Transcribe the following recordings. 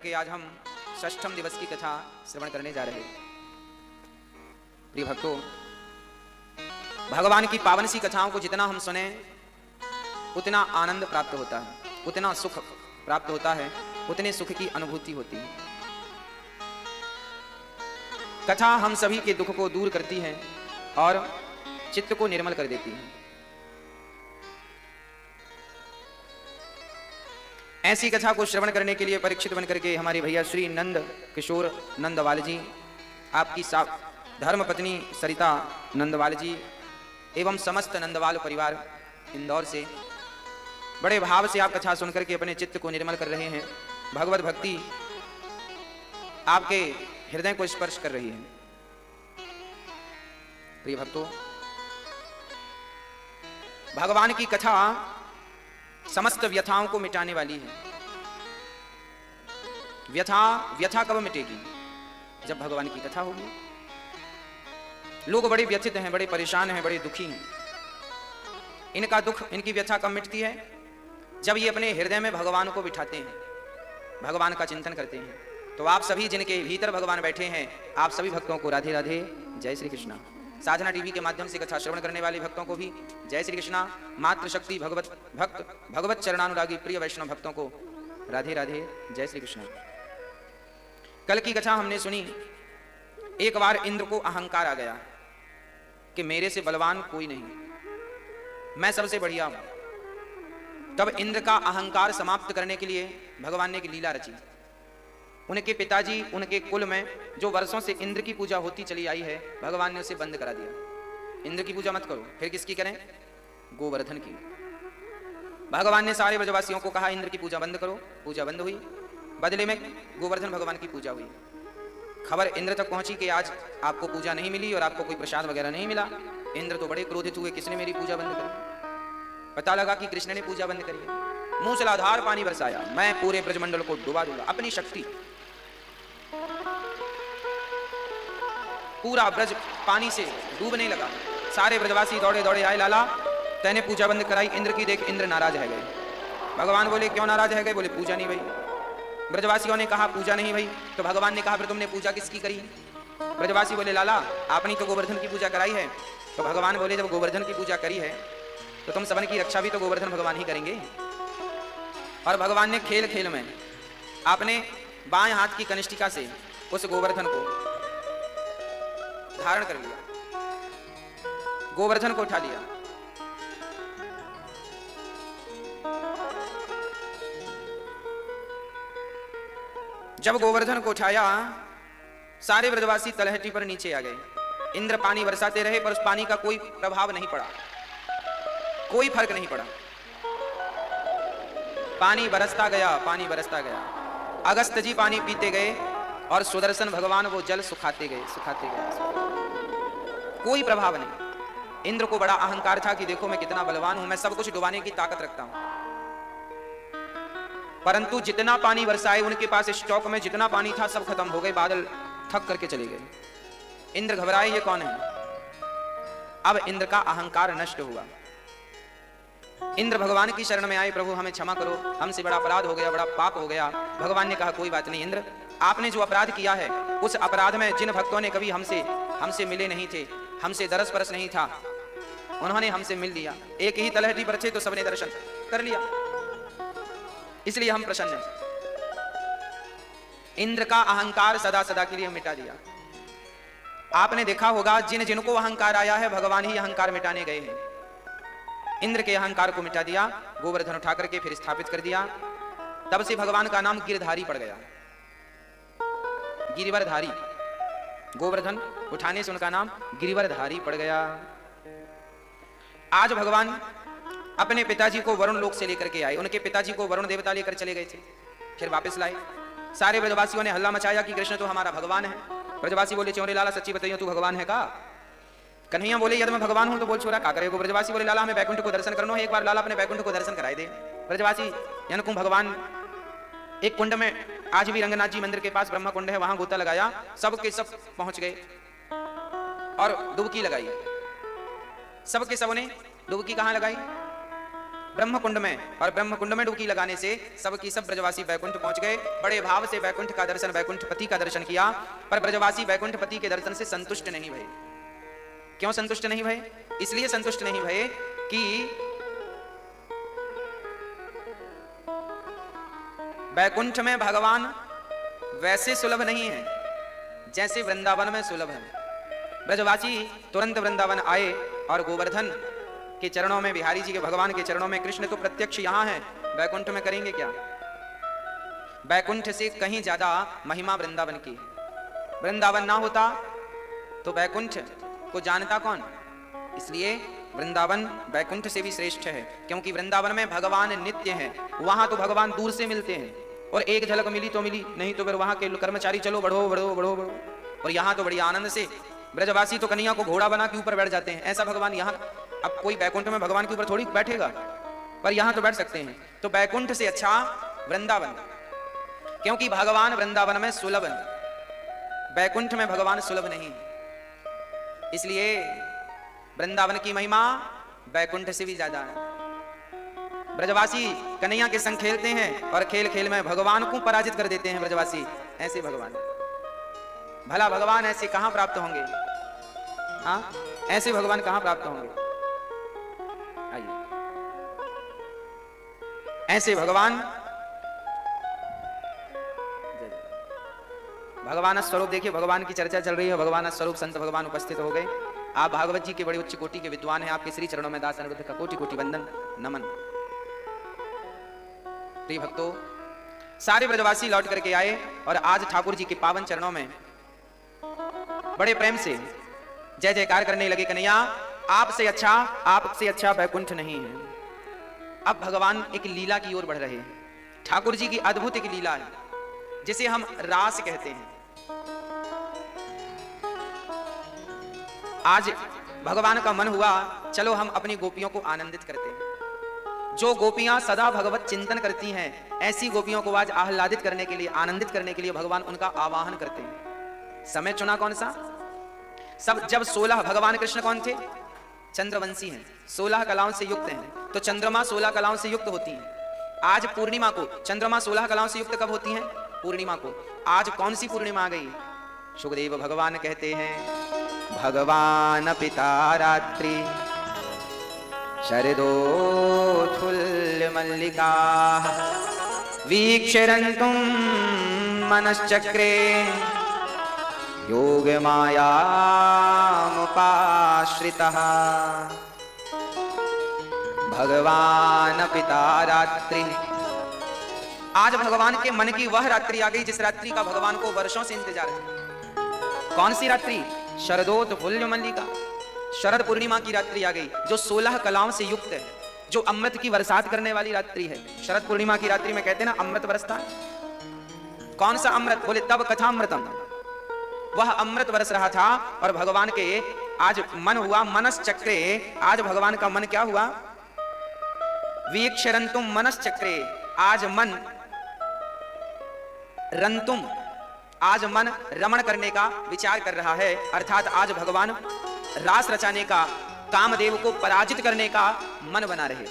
कि आज हम षष्ठम दिवस की कथा श्रवण करने जा रहे हैं। प्रिय भक्तों, भगवान की पावन सी कथाओं को जितना हम सुने उतना आनंद प्राप्त होता है, उतना सुख प्राप्त होता है, उतने सुख की अनुभूति होती है। कथा हम सभी के दुख को दूर करती है और चित्त को निर्मल कर देती है। ऐसी कथा को श्रवण करने के लिए परीक्षित बनकर के हमारे भैया श्री नंद किशोर नंदवाल जी, आपकी धर्म पत्नी सरिता नंदवाल जी एवं समस्त नंदवाल परिवार इंदौर से बड़े भाव से आप कथा सुनकर के अपने चित्त को निर्मल कर रहे हैं। भगवत भक्ति आपके हृदय को स्पर्श कर रही है। प्रिय भक्तों, भगवान की कथा समस्त व्यथाओं को मिटाने वाली है। व्यथा कब मिटेगी? जब भगवान की कथा होगी। लोग बड़े व्यथित हैं, बड़े परेशान हैं, बड़े दुखी हैं। इनका दुख, इनकी व्यथा कब मिटती है? जब ये अपने हृदय में भगवान को बिठाते हैं, भगवान का चिंतन करते हैं। तो आप सभी जिनके भीतर भगवान बैठे हैं, आप सभी भक्तों को राधे राधे, जय श्री कृष्णा। साधना टीवी के माध्यम से कथा श्रवण करने वाले भक्तों को भी जय श्री कृष्णा। मातृशक्ति भगवत चरणानुरागी प्रिय वैष्णव भक्तों को राधे राधे, जय श्री कृष्णा। कल की कथा हमने सुनी। एक बार इंद्र को अहंकार आ गया कि मेरे से बलवान कोई नहीं, मैं सबसे बढ़िया हूं। तब इंद्र का अहंकार समाप्त करने के लिए भगवान ने एक लीला रची। उनके पिताजी, उनके कुल में जो वर्षों से इंद्र की पूजा होती चली आई है, भगवान ने उसे बंद करा दिया। इंद्र की पूजा मत करो, फिर किसकी करें? गोवर्धन की। भगवान ने सारे ब्रजवासियों को कहा इंद्र की पूजा बंद करो। पूजा बंद हुई, बदले में गोवर्धन भगवान की पूजा हुई। खबर इंद्र तक पहुंची कि आज आपको पूजा नहीं मिली और आपको कोई प्रसाद वगैरह नहीं मिला। इंद्र तो बड़े क्रोधित हुए, किसने मेरी पूजा बंद करी? पता लगा कि कृष्ण ने पूजा बंद करी। मूसलाधार पानी बरसाया, मैं पूरे ब्रजमंडल को डुबा दूंगा। अपनी शक्ति, पूरा ब्रज पानी से डूबने लगा। सारे ब्रजवासी दौड़े दौड़े आए, लाला तैने पूजा बंद कराई इंद्र की, देख इंद्र नाराज है गए। भगवान बोले क्यों नाराज है गए? बोले पूजा नहीं भई। ब्रजवासियों ने कहा पूजा नहीं भई। तो भगवान ने कहा फिर तुमने पूजा किसकी करी? ब्रजवासी बोले लाला आपने तो गोवर्धन की पूजा कराई है। तो भगवान बोले जब गोवर्धन की पूजा करी है तो तुम सबन की रक्षा भी तो गोवर्धन भगवान ही करेंगे। और भगवान ने खेल खेल में अपने बाएं हाथ की कनिष्ठिका से उस गोवर्धन को धारण कर लिया, गोवर्धन को उठा लिया। जब गोवर्धन को उठाया, सारे ब्रजवासी तलहटी पर नीचे आ गए। इंद्र पानी बरसाते रहे पर उस पानी का कोई प्रभाव नहीं पड़ा, कोई फर्क नहीं पड़ा। पानी बरसता गया, पानी बरसता गया। अगस्त जी पानी पीते गए और सुदर्शन भगवान वो जल सुखाते गए, सुखाते गए। कोई प्रभाव नहीं। इंद्र को बड़ा अहंकार था कि देखो मैं कितना बलवान हूं, मैं सब कुछ डुबाने की ताकत रखता हूं। परंतु जितना पानी बरसाए उनके पास स्टॉक में जितना पानी था सब खत्म हो गए, बादल थक करके चले गए। इंद्र घबराए, ये कौन है? अब इंद्र का अहंकार नष्ट हुआ। इंद्र भगवान की शरण में आए, प्रभु हमें क्षमा करो, हमसे बड़ा अपराध हो गया, बड़ा पाप हो गया। भगवान ने कहा कोई बात नहीं इंद्र, आपने जो अपराध किया है उस अपराध में जिन भक्तों ने कभी हमसे मिले नहीं थे, हमसे दरस परस नहीं था, उन्होंने हमसे मिल लिया। एक ही तलहटी पर थे तो सबने दर्शन कर लिया, इसलिए हम प्रसन्न हैं। इंद्र का अहंकार सदा सदा के लिए मिटा दिया। आपने देखा होगा जिन जिनको अहंकार आया है भगवान ही अहंकार मिटाने गए हैं। इंद्र के अहंकार को मिटा दिया, गोवर्धन उठा करके फिर स्थापित कर दिया। तब से भगवान का नाम गिरधारी पड़ गया, गिरिवरधारी। गोवर्धन उठाने से उनका नाम गिरिवरधारी पड़ गया। आज भगवान अपने पिताजी को वरुण लोक से लेकर के आए। उनके पिताजी को वरुण देवता लेकर चले गए थे, फिर वापस लाए। सारे ब्रजवासियों ने हल्ला मचाया कि कृष्ण तो हमारा भगवान है। ब्रजवासी बोले चौरे लाला सच्ची बताइए तू भगवान है का? कन्हैया बोले यदि मैं भगवान हूं तो बोल छोरा का करेगो? ब्रजवासी बोले लाला हमें बैकुंठ को दर्शन करना है, एक बार लाला अपने बैकुंठ को दर्शन कराए दे। ब्रजवासी यानी भगवान एक कुंड में, आज भी रंगनाथ जी मंदिर के पास ब्रह्मा कुंड है, वहां गोता लगाया, सब के सब पहुंच गए और डुबकी लगाई। सब के सब ने डुबकी कहां लगाई? ब्रह्मकुंड में, और ब्रह्मकुंड में डुबकी लगाने से सबकी सब ब्रजवासी बैकुंठ पहुंच गए। बड़े भाव से बैकुंठ का दर्शन, बैकुंठपति का दर्शन किया, पर ब्रजवासी बैकुंठपति के दर्शन से संतुष्ट नहीं भये। क्यों संतुष्ट नहीं भये? इसलिए संतुष्ट नहीं भये कि बैकुंठ में भगवान वैसे सुलभ नहीं है जैसे वृंदावन में सुलभ है। ब्रजवासी तुरंत वृंदावन आए और गोवर्धन के चरणों में, बिहारी जी के भगवान के चरणों में, कृष्ण तो प्रत्यक्ष यहां है, बैकुंठ में करेंगे क्या? बैकुंठ से कहीं ज्यादा महिमा वृंदावन की है। वृंदावन ना होता तो बैकुंठ को जानता कौन? इसलिए वृंदावन बैकुंठ से भी श्रेष्ठ है, क्योंकि वृंदावन में भगवान नित्य हैं। वहां तो भगवान दूर से मिलते हैं और एक झलक मिली तो मिली, नहीं तो फिर वहां के कर्मचारी चलो बढ़ो बढ़ो बढ़ो बढ़ो। और यहाँ तो बड़ी आनंद से ब्रजवासी तो कन्हैया को घोड़ा बना के ऊपर बैठ जाते हैं। ऐसा भगवान यहाँ, अब कोई बैकुंठ में भगवान के ऊपर थोड़ी बैठेगा, पर यहाँ तो बैठ सकते हैं। तो बैकुंठ से अच्छा वृंदावन, क्योंकि भगवान वृंदावन में सुलभ है, बैकुंठ में भगवान सुलभ नहीं। इसलिए वृंदावन की महिमा बैकुंठ से भी ज्यादा है। ब्रजवासी कन्हैया के संग खेलते हैं और खेल खेल में भगवान को पराजित कर देते हैं ब्रजवासी। ऐसे भगवान, भला भगवान ऐसे कहां प्राप्त होंगे? हाँ, ऐसे भगवान कहां प्राप्त होंगे? आइए, ऐसे भगवान, भगवान स्वरूप देखिए, भगवान की चर्चा चल रही है, भगवान स्वरूप संत भगवान उपस्थित हो गए। आप भागवत जी के बड़ी उच्च कोटि के विद्वान हैं, आपके श्री चरणों में दास अनिरुद्ध का कोटि कोटि वंदन नमन। प्रिय भक्तों, सारे ब्रजवासी लौट करके आए और आज ठाकुर जी के पावन चरणों में बड़े प्रेम से जय जयकार करने लगे। कन्हैया, आपसे अच्छा बैकुंठ नहीं है। अब भगवान एक लीला की ओर बढ़ रहे हैं। ठाकुर जी की अद्भुत एक लीला है जिसे हम रास कहते हैं। आज भगवान का मन हुआ, चलो हम अपनी गोपियों को आनंदित करते हैं। जो गोपियां सदा भगवत चिंतन करती हैं, ऐसी गोपियों को आज आह्लादित करने के लिए, आनंदित करने के लिए भगवान उनका आवाहन करते हैं। समय चुना कौन सा? सब जब 16 भगवान कृष्ण कौन थे? चंद्रवंशी हैं, 16 कलाओं से युक्त हैं। तो चंद्रमा 16 कलाओं से युक्त होती हैं। आज पूर्णिमा को चंद्रमा 16 कलाओं से युक्त कब होती हैं? पूर्णिमा को। आज कौन सी पूर्णिमा आ गई? सुखदेव भगवान कहते हैं, भगवान पिता रात्रि शरदोत्फुल्ल मल्लिका वीक्षरन्तुं मनश्चक्रे योग मायामुपाश्रितः। भगवान पिता रात्रि, आज भगवान के मन की वह रात्रि आ गई जिस रात्रि का भगवान को वर्षों से इंतजार है। कौन सी रात्रि? शरदोत्फुल्ल मल्लिका, शरद पूर्णिमा की रात्रि आ गई, जो 16 कलाओं से युक्त है, जो अमृत की बरसात करने वाली रात्रि है। शरद पूर्णिमा की रात्रि में कहते हैं ना, अमृत बरसता है। कौन सा अमृत? बोले तब कथामृतम। वह अमृत बरस रहा था और भगवान के आज मन हुआ मनश्चक्रे। आज भगवान का मन क्या हुआ? वीक्षरन्तुम मनश्चक्रे, आज मन रंतुम, आज मन रमण करने का विचार कर रहा है। अर्थात आज भगवान रास रचाने का, कामदेव को पराजित करने का मन बना रहे।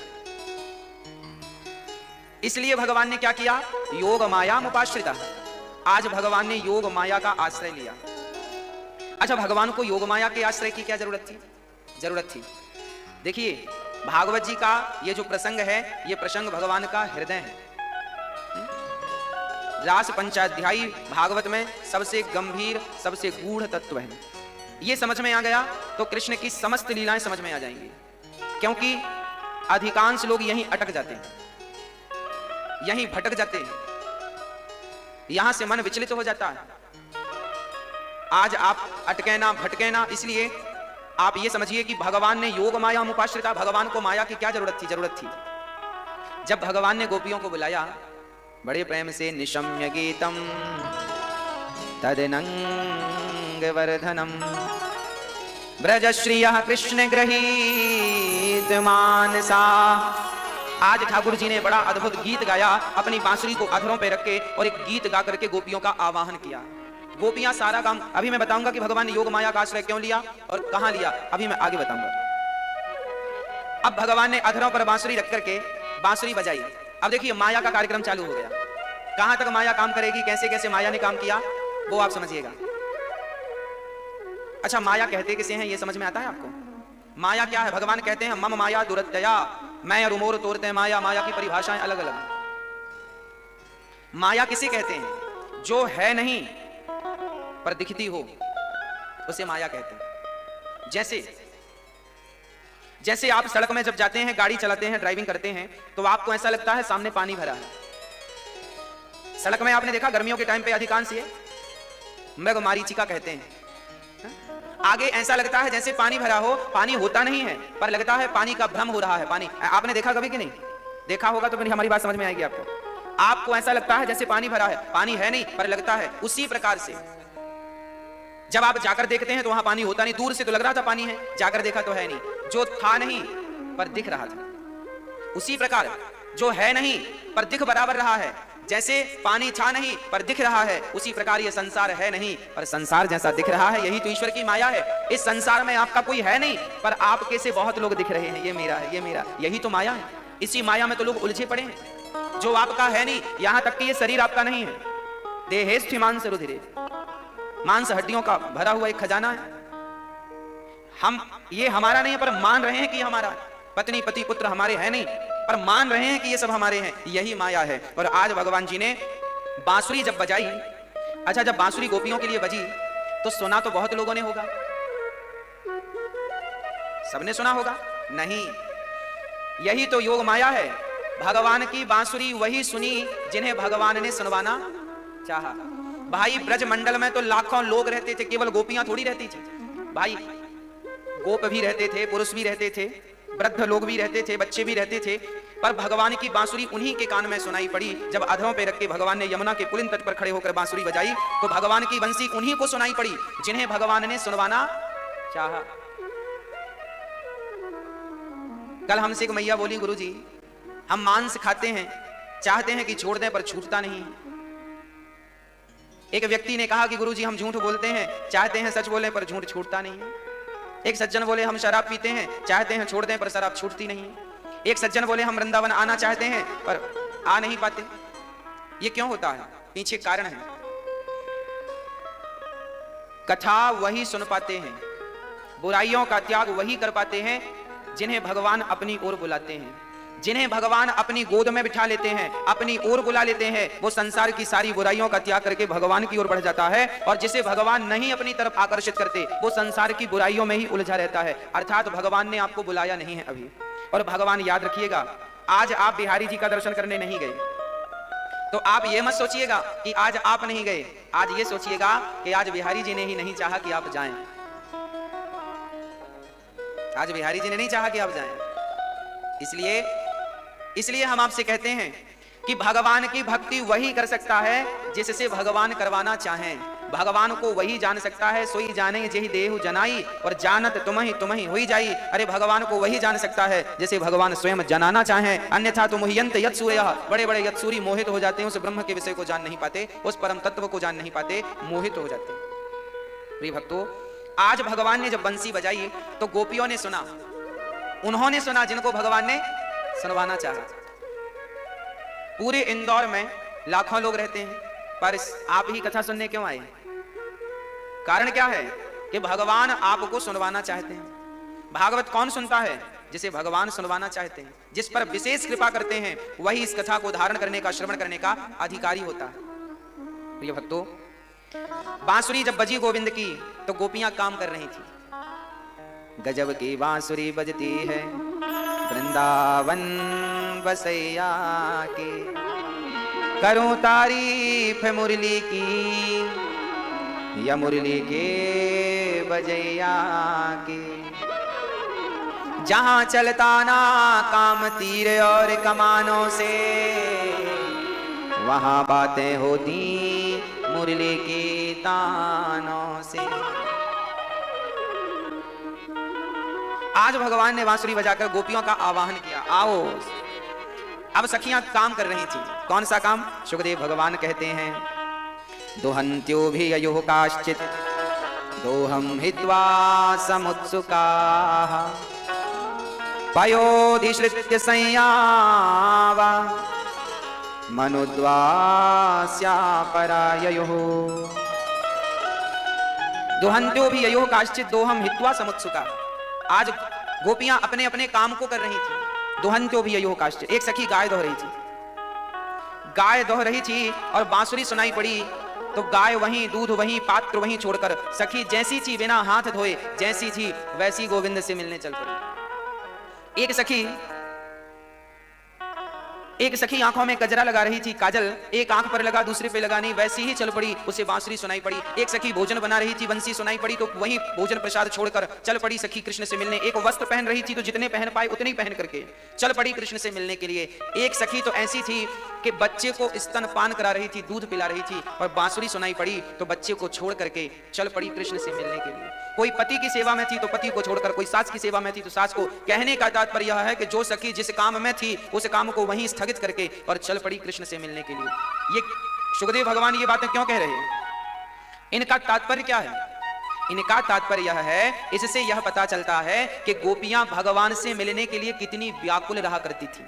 इसलिए भगवान ने क्या किया? योग माया मुपाश्रिता। आज भगवान ने योग माया का आश्रय लिया। अच्छा, भगवान को योग माया के आश्रय की क्या जरूरत थी? जरूरत थी। देखिए, भागवत जी का ये जो प्रसंग है, ये प्रसंग भगवान का हृदय है। रास पंचाध्यायी भागवत में सबसे गंभीर, सबसे गूढ़ तत्व है। ये समझ में आ गया तो कृष्ण की समस्त लीलाएं समझ में आ जाएंगी, क्योंकि अधिकांश लोग यहीं अटक जाते हैं, यहीं भटक जाते हैं, यहां से मन विचलित हो जाता है। आज आप अटके ना, भटके ना। इसलिए आप ये समझिए कि भगवान ने योग माया मुपाश्रिता, भगवान को माया की क्या जरूरत थी? जरूरत थी जब भगवान ने गोपियों को बुलाया बड़े प्रेम से, निशम्य गीतम तदनंग वर्धनम ब्रजश्रियः कृष्ण गृहीत मानसा। आज ठाकुर जी ने बड़ा अद्भुत गीत गाया, अपनी बांसुरी को अधरों पे रख के, और एक गीत गा करके गोपियों का आवाहन किया। गोपियां सारा काम, अभी मैं बताऊंगा कि भगवान ने योग माया का आश्रय क्यों लिया और कहां लिया, अभी मैं आगे बताऊंगा। अब भगवान ने अधरों पर बांसुरी रख करके बांसुरी बजाई। अब देखिए माया का कार्यक्रम चालू हो गया। कहां तक माया काम करेगी, कैसे कैसे माया ने काम किया वो आप समझिएगा। अच्छा, माया कहते किसे हैं ये समझ में आता है आपको? माया क्या है? भगवान कहते हैं मम माया दुरत्यया, मैं और उमोर तोड़ते माया। माया की परिभाषाएं अलग अलग। माया किसे कहते हैं? जो है नहीं पर दिखती हो उसे माया कहते हैं। जैसे आप सड़क में जब जाते हैं, गाड़ी चलाते हैं, ड्राइविंग करते हैं, तो आपको ऐसा लगता है सामने पानी भरा है। सड़क में आपने देखा गर्मियों के टाइम पे अधिकांश ये मरीचिका कहते हैं। आगे ऐसा लगता है जैसे पानी भरा हो, पानी होता नहीं है पर लगता है पानी का भ्रम हो रहा है। पानी आपने देखा कभी कि नहीं? देखा होगा तो फिर हमारी बात समझ में आएगी आपको। आपको ऐसा लगता है जैसे पानी भरा है, पानी है नहीं पर लगता है। उसी प्रकार से जब आप जाकर देखते हैं तो वहां पानी होता नहीं। दूर से तो लग रहा था पानी है, जाकर देखा तो है नहीं। जो था नहीं पर दिख रहा था, उसी प्रकार जो है नहीं पर दिख बराबर रहा है। जैसे पानी था नहीं पर दिख रहा है, उसी प्रकार ये संसार है नहीं पर संसार जैसा दिख रहा है। यही तो ईश्वर की माया है। इस संसार में आपका कोई है नहीं पर आपके से बहुत लोग दिख रहे हैं, ये मेरा है, ये मेरा। यही तो माया है। इसी माया में तो लोग उलझे पड़े हैं। जो आपका है नहीं, यहां तक कि ये शरीर आपका नहीं है। देहेस्थि मांस रुधिरे, मांस हड्डियों का भरा हुआ एक खजाना है। हम ये हमारा नहीं है पर मान रहे हैं कि हमारा। पत्नी पति पुत्र हमारे हैं नहीं पर मान रहे हैं कि ये सब हमारे हैं। यही माया है। और आज भगवान जी ने बांसुरी जब बजाई, अच्छा जब बांसुरी गोपियों के लिए बजी तो सुना तो बहुत लोगों ने होगा, सबने सुना होगा नहीं। यही तो योग माया है। भगवान की बांसुरी वही सुनी जिन्हें भगवान ने सुनवाना चाहा। भाई ब्रज मंडल में तो लाखों लोग रहते थे, केवल गोपियां थोड़ी रहती थी भाई। गोप भी रहते थे, पुरुष भी रहते थे, वृद्ध लोग भी रहते थे, बच्चे भी रहते थे। पर भगवान की बांसुरी उन्हीं के कान में सुनाई पड़ी। जब अधरों पे रख के भगवान ने यमुना के पुलिन तट पर खड़े होकर बांसुरी बजाई तो भगवान की बंसी उन्हीं को सुनाई पड़ी जिन्हें भगवान ने सुनवाना चाहा। कल हमसे एक मैया बोली, गुरुजी हम मांस खाते हैं, चाहते हैं कि छोड़ दें पर छूटता नहीं। एक व्यक्ति ने कहा कि गुरुजी हम झूठ बोलते हैं, चाहते हैं सच बोलें पर झूठ छूटता नहीं है। एक सज्जन बोले हम शराब पीते हैं, चाहते हैं छोड़ दें पर शराब छूटती नहीं है। एक सज्जन बोले हम वृंदावन आना चाहते हैं पर आ नहीं पाते। ये क्यों होता है? पीछे कारण है। कथा वही सुन पाते हैं, बुराइयों का त्याग वही कर पाते हैं जिन्हें भगवान अपनी ओर बुलाते हैं। जिन्हें भगवान अपनी गोद में बिठा लेते हैं, अपनी ओर बुला लेते हैं, वो संसार की सारी बुराइयों का त्याग करके भगवान की ओर बढ़ जाता है। और जिसे भगवान नहीं अपनी तरफ आकर्षित करते वो संसार की बुराइयों में ही उलझा रहता है। अर्थात भगवान ने आपको बुलाया नहीं है अभी। और भगवान याद रखिएगा, आज आप बिहारी जी का दर्शन करने नहीं गए तो आप ये मत सोचिएगा कि आज आप नहीं गए। आज ये सोचिएगा कि आज बिहारी जी ने ही नहीं चाहा कि आप जाएं। आज बिहारी जी ने नहीं चाहा कि आप जाएं। इसलिए हम आपसे कहते हैं कि भगवान की भक्ति वही कर सकता है जिससे भगवान करवाना चाहें। भगवान को वही जान सकता है, सोई जाने जेहि देहु जनाई, और जानत तुम्हि हुई जाई। अरे भगवान को वही जान सकता है जैसे भगवान स्वयं जनाना चाहें। अन्यथा तो मुह्यंत यत्सूरयः, बड़े बड़े यत्सूरी मोहित हो जाते हैं, उस ब्रह्म के विषय को जान नहीं पाते, उस परम तत्व को जान नहीं पाते, मोहित हो जाते हैं। प्रिय भक्तों, आज भगवान ने जब बंसी बजाई तो गोपियों ने सुना, उन्होंने सुना जिनको भगवान ने सुनवाना चाहा। पूरे इंदौर में लाखों लोग रहते हैं पर आप ही कथा सुनने क्यों आए? कारण क्या है कि भगवान आपको सुनवाना चाहते हैं। भागवत कौन सुनता है? जिसे भगवान सुनवाना चाहते हैं, जिस पर विशेष कृपा करते हैं, वही इस कथा को धारण करने का, श्रवण करने का अधिकारी होता है। प्रिय भक्तों, बांसुरी जब बजी गोविंद की तो गोपियां काम कर रही थी। गजब की बांसुरी बजती है वृंदावन बसैया की, करूं तारीफ मुरली की, या मुरली के बजैया की। जहां चलता ना काम तीर और कमानों से, वहां बातें होती मुरली के तानों से। आज भगवान ने बांसुरी बजाकर गोपियों का आवाहन किया, आओ। अब सखियां काम कर रही थी। कौन सा काम? सुखदेव भगवान कहते हैं, दोहन्त्यो भी अयुः काश्चित् दोहम हित्वा समुत्सुकाः, पयोधिश्रित्य संयावा मनुद्वास्या पराययोः दुहंत्यो भी ययोः काश्चित् दोहम हित्वा समुत्सुका। आज गोपियां अपने अपने काम को कर रही थी। दुहंत्यो भी ययोः काश्चित्, एक सखी गाय दोह रही थी, गाय दोह रही थी और बांसुरी सुनाई पड़ी तो गाय वहीं, दूध वहीं, पात्र वहीं छोड़कर सखी जैसी थी बिना हाथ धोए जैसी थी वैसी गोविंद से मिलने चल पड़ी। एक सखी आंखों में गजरा लगा रही थी, काजल एक आंख पर लगा दूसरे पे लगा नहीं, वैसी ही चल पड़ी, उसे बांसुरी सुनाई पड़ी। एक सखी भोजन बना रही थी, बंसी सुनाई पड़ी तो वहीं भोजन प्रसाद छोड़कर चल पड़ी सखी कृष्ण से मिलने। एक वस्त्र पहन रही थी तो जितने पहन पाए उतने ही पहन करके चल पड़ी कृष्ण से मिलने के लिए। एक सखी तो ऐसी थी कि बच्चे को स्तनपान करा रही थी, दूध पिला रही थी और बांसुरी सुनाई पड़ी तो बच्चे को छोड़ करके चल पड़ी कृष्ण से मिलने के लिए। कोई पति की सेवा में थी तो पति को छोड़कर, कोई सास की सेवा में थी तो सास को। कहने का तात्पर्य यह है कि जो सखी जिस काम में थी उस काम को वहीं स्थगित करके और चल पड़ी कृष्ण से मिलने के लिए। ये सुखदेव भगवान ये बातें क्यों कह रहे हैं? इनका तात्पर्य क्या है? इनका तात्पर्य यह है, इससे यह पता चलता है कि गोपियां भगवान से मिलने के लिए कितनी व्याकुल रहा करती थी।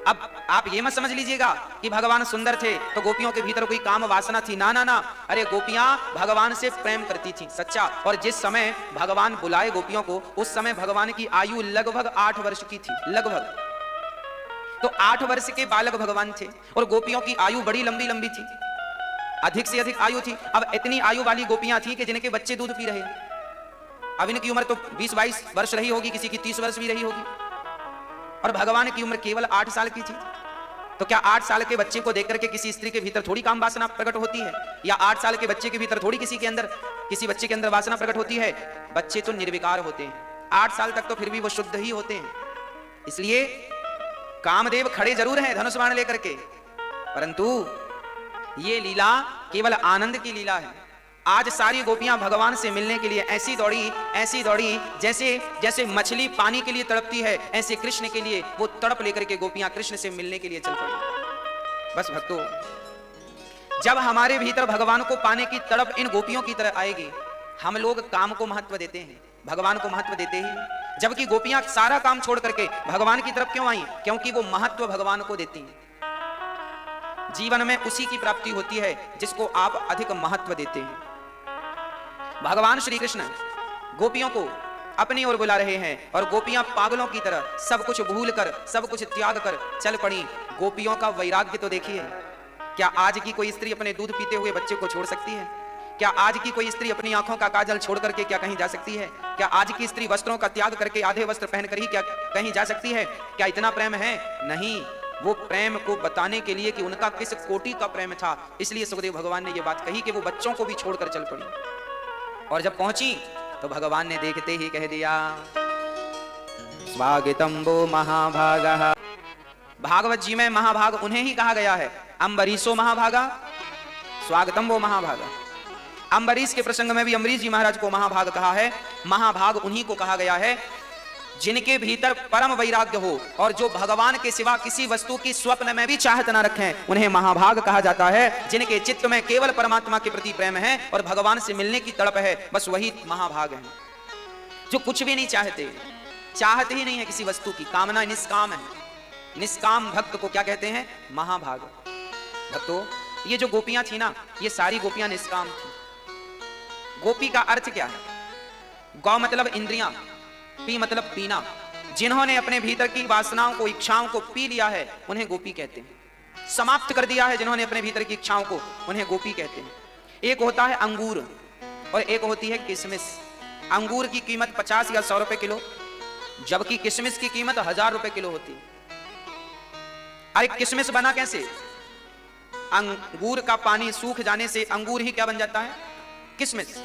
अब आप ये मत समझ लीजिएगा कि भगवान सुंदर थे तो गोपियों के भीतर कोई काम वासना थी, ना ना ना। अरे गोपियां भगवान से प्रेम करती थी सच्चा, और जिस समय भगवान बुलाए गोपियों को उस समय भगवान की आयु लगभग 8 वर्ष की थी, लगभग। तो 8 वर्ष के बालक भगवान थे और गोपियों की आयु बड़ी लंबी लंबी थी, अधिक से अधिक आयु थी। अब इतनी आयु वाली गोपियां थी कि जिनके बच्चे दूध पी रहे। अब इनकी उम्र तो 20-22 वर्ष रही होगी, किसी की 30 वर्ष भी रही होगी, और भगवान की उम्र केवल 8 साल की थी। तो क्या 8 साल के बच्चे को देख करके किसी स्त्री के भीतर थोड़ी काम वासना प्रकट होती है? या 8 साल के बच्चे के भीतर थोड़ी किसी बच्चे के अंदर वासना प्रकट होती है? बच्चे तो निर्विकार होते हैं, 8 साल तक तो फिर भी वो शुद्ध ही होते हैं। इसलिए कामदेव खड़े जरूर हैं धनुष बाण लेकर के, परंतु ये लीला केवल आनंद की लीला है। आज सारी गोपियां भगवान से मिलने के लिए ऐसी दौड़ी जैसे मछली पानी के लिए तड़पती है, ऐसे कृष्ण के लिए वो तड़प लेकर के गोपियां कृष्ण से मिलने के लिए चल पड़ी। बस भक्तों, जब हमारे भीतर भगवान को पाने की तड़प इन गोपियों की तरह आएगी, हम लोग काम को महत्व देते हैं, भगवान को महत्व देते ही। जबकि गोपियां सारा काम छोड़ करके भगवान की तरफ क्यों आई? क्योंकि वो महत्व भगवान को देती हैं। जीवन में उसी की प्राप्ति होती है जिसको आप अधिक महत्व देते हैं। भगवान श्री कृष्ण गोपियों को अपनी ओर बुला रहे हैं और गोपियां पागलों की तरह सब कुछ भूल कर, सब कुछ त्याग कर चल पड़ी। गोपियों का वैराग्य तो देखिए। क्या आज की कोई स्त्री अपने दूध पीते हुए बच्चे को छोड़ सकती है? क्या आज की कोई स्त्री अपनी आंखों का काजल छोड़ करके क्या कहीं जा सकती है? क्या आज की स्त्री वस्त्रों का त्याग करके आधे वस्त्र पहनकर ही क्या कहीं जा सकती है? क्या इतना प्रेम है? नहीं। वो प्रेम को बताने के लिए कि उनका किस कोटि का प्रेम था, इसलिए सुखदेव भगवान ने यह बात कही कि वो बच्चों को भी छोड़कर चल पड़ी। और जब पहुंची तो भगवान ने देखते ही कह दिया, स्वागतम वो महाभागः। भागवत जी में महाभाग उन्हें ही कहा गया है, अम्बरीशो महाभागा, स्वागतम वो महाभागा। अम्बरीश के प्रसंग में भी अम्बरीश जी महाराज को महाभाग कहा है। महाभाग उन्हीं को कहा गया है जिनके भीतर परम वैराग्य हो और जो भगवान के सिवा किसी वस्तु की स्वप्न में भी चाहत न रखें, उन्हें महाभाग कहा जाता है। जिनके चित्त में केवल परमात्मा के प्रति प्रेम है और भगवान से मिलने की तड़प है, बस वही महाभाग है। जो कुछ भी नहीं चाहते, चाहते ही नहीं है किसी वस्तु की, कामना निष्काम है। निष्काम भक्त को क्या कहते हैं? महाभाग। भक्तों, ये जो गोपियां थी ना, ये सारी गोपियां निष्काम थी। गोपी का अर्थ क्या है? गौ मतलब इंद्रियां, पी मतलब पीना। जिन्होंने अपने भीतर की वासनाओं को, इच्छाओं को पी लिया है, उन्हें गोपी कहते हैं। समाप्त कर दिया है जिन्होंने अपने भीतर की इच्छाओं को, उन्हें गोपी कहते हैं। एक होता है अंगूर और एक होती है किशमिश। अंगूर की कीमत 50 या 100 रुपए किलो, जबकि किशमिश की कीमत 1000 रुपए किलो होती है। अरे किशमिश बना कैसे? अंगूर का पानी सूख जाने से अंगूर ही क्या बन जाता है? किशमिश।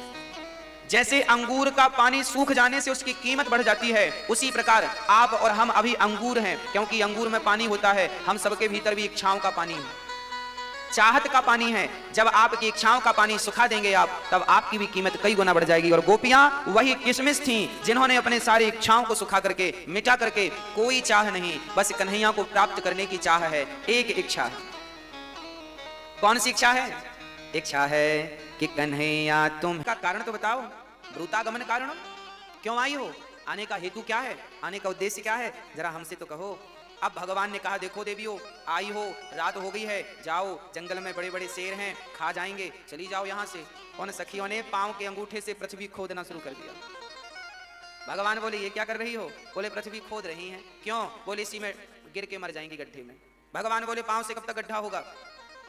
जैसे अंगूर का पानी सूख जाने से उसकी कीमत बढ़ जाती है, उसी प्रकार आप और हम अभी अंगूर हैं, क्योंकि अंगूर में पानी होता है। हम सबके भीतर भी इच्छाओं का पानी है, चाहत का पानी है। जब आपकी इच्छाओं का पानी सुखा देंगे आप, तब आपकी भी कीमत कई गुना बढ़ जाएगी। और गोपियां वही किशमिश थीं जिन्होंने अपने सारी इच्छाओं को सुखा करके, मिटा करके, कोई चाह नहीं, बस कन्हैया को प्राप्त करने की चाह है। एक इच्छा है। कौन सी इच्छा है? इच्छा है कि कन्हैया तुम का कारण तो बताओ, ब्रूतागमन कारण क्यों आई हो? आने का हेतु क्या है, आने का उद्देश्य क्या है, जरा हमसे तो कहो। अब भगवान ने कहा देखो देवियों, आई हो, रात हो गई है, जाओ, जंगल में बड़े बड़े शेर हैं, खा जाएंगे, चली जाओ यहाँ से। उन सखियों ने पांव के अंगूठे से पृथ्वी खोदना शुरू कर दिया। भगवान बोले ये क्या कर रही हो? बोले पृथ्वी खोद रही हैं। क्यों? बोले इसी में गिर के मर जाएंगी गड्ढे में। भगवान बोले पांव से कब तक गड्ढा होगा?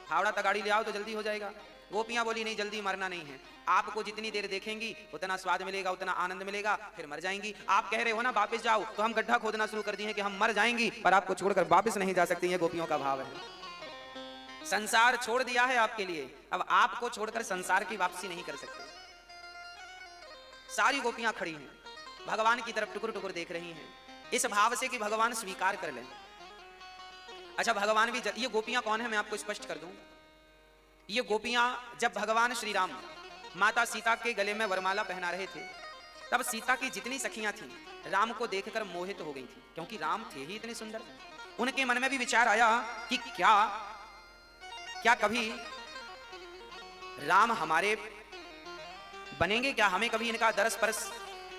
हावड़ा तक गाड़ी ले आओ तो जल्दी हो जाएगा। गोपियां बोली नहीं, जल्दी मरना नहीं है, आपको जितनी देर देखेंगी उतना स्वाद मिलेगा, उतना आनंद मिलेगा, फिर मर जाएंगी। आप कह रहे हो ना वापस जाओ, तो हम गड्ढा खोदना शुरू कर दिए हैं कि हम मर जाएंगी, पर आपको छोड़कर वापस नहीं जा सकती है। गोपियों का भाव है, संसार छोड़ दिया है आपके लिए, अब आपको छोड़कर संसार की वापसी नहीं कर सकते। सारी गोपियां खड़ी हैं, भगवान की तरफ टुकुर टुकुर देख रही हैं, इस भाव से कि भगवान स्वीकार कर लें। अच्छा, भगवान भी ये गोपियां कौन है मैं आपको स्पष्ट कर दूं। ये गोपियां जब भगवान श्री राम माता सीता के गले में वरमाला पहना रहे थे, तब सीता की जितनी सखियां थीं राम को देखकर मोहित हो गई थी, क्योंकि राम थे ही इतने सुंदर। उनके मन में भी विचार आया कि क्या कभी राम हमारे बनेंगे, क्या हमें कभी इनका दरस परस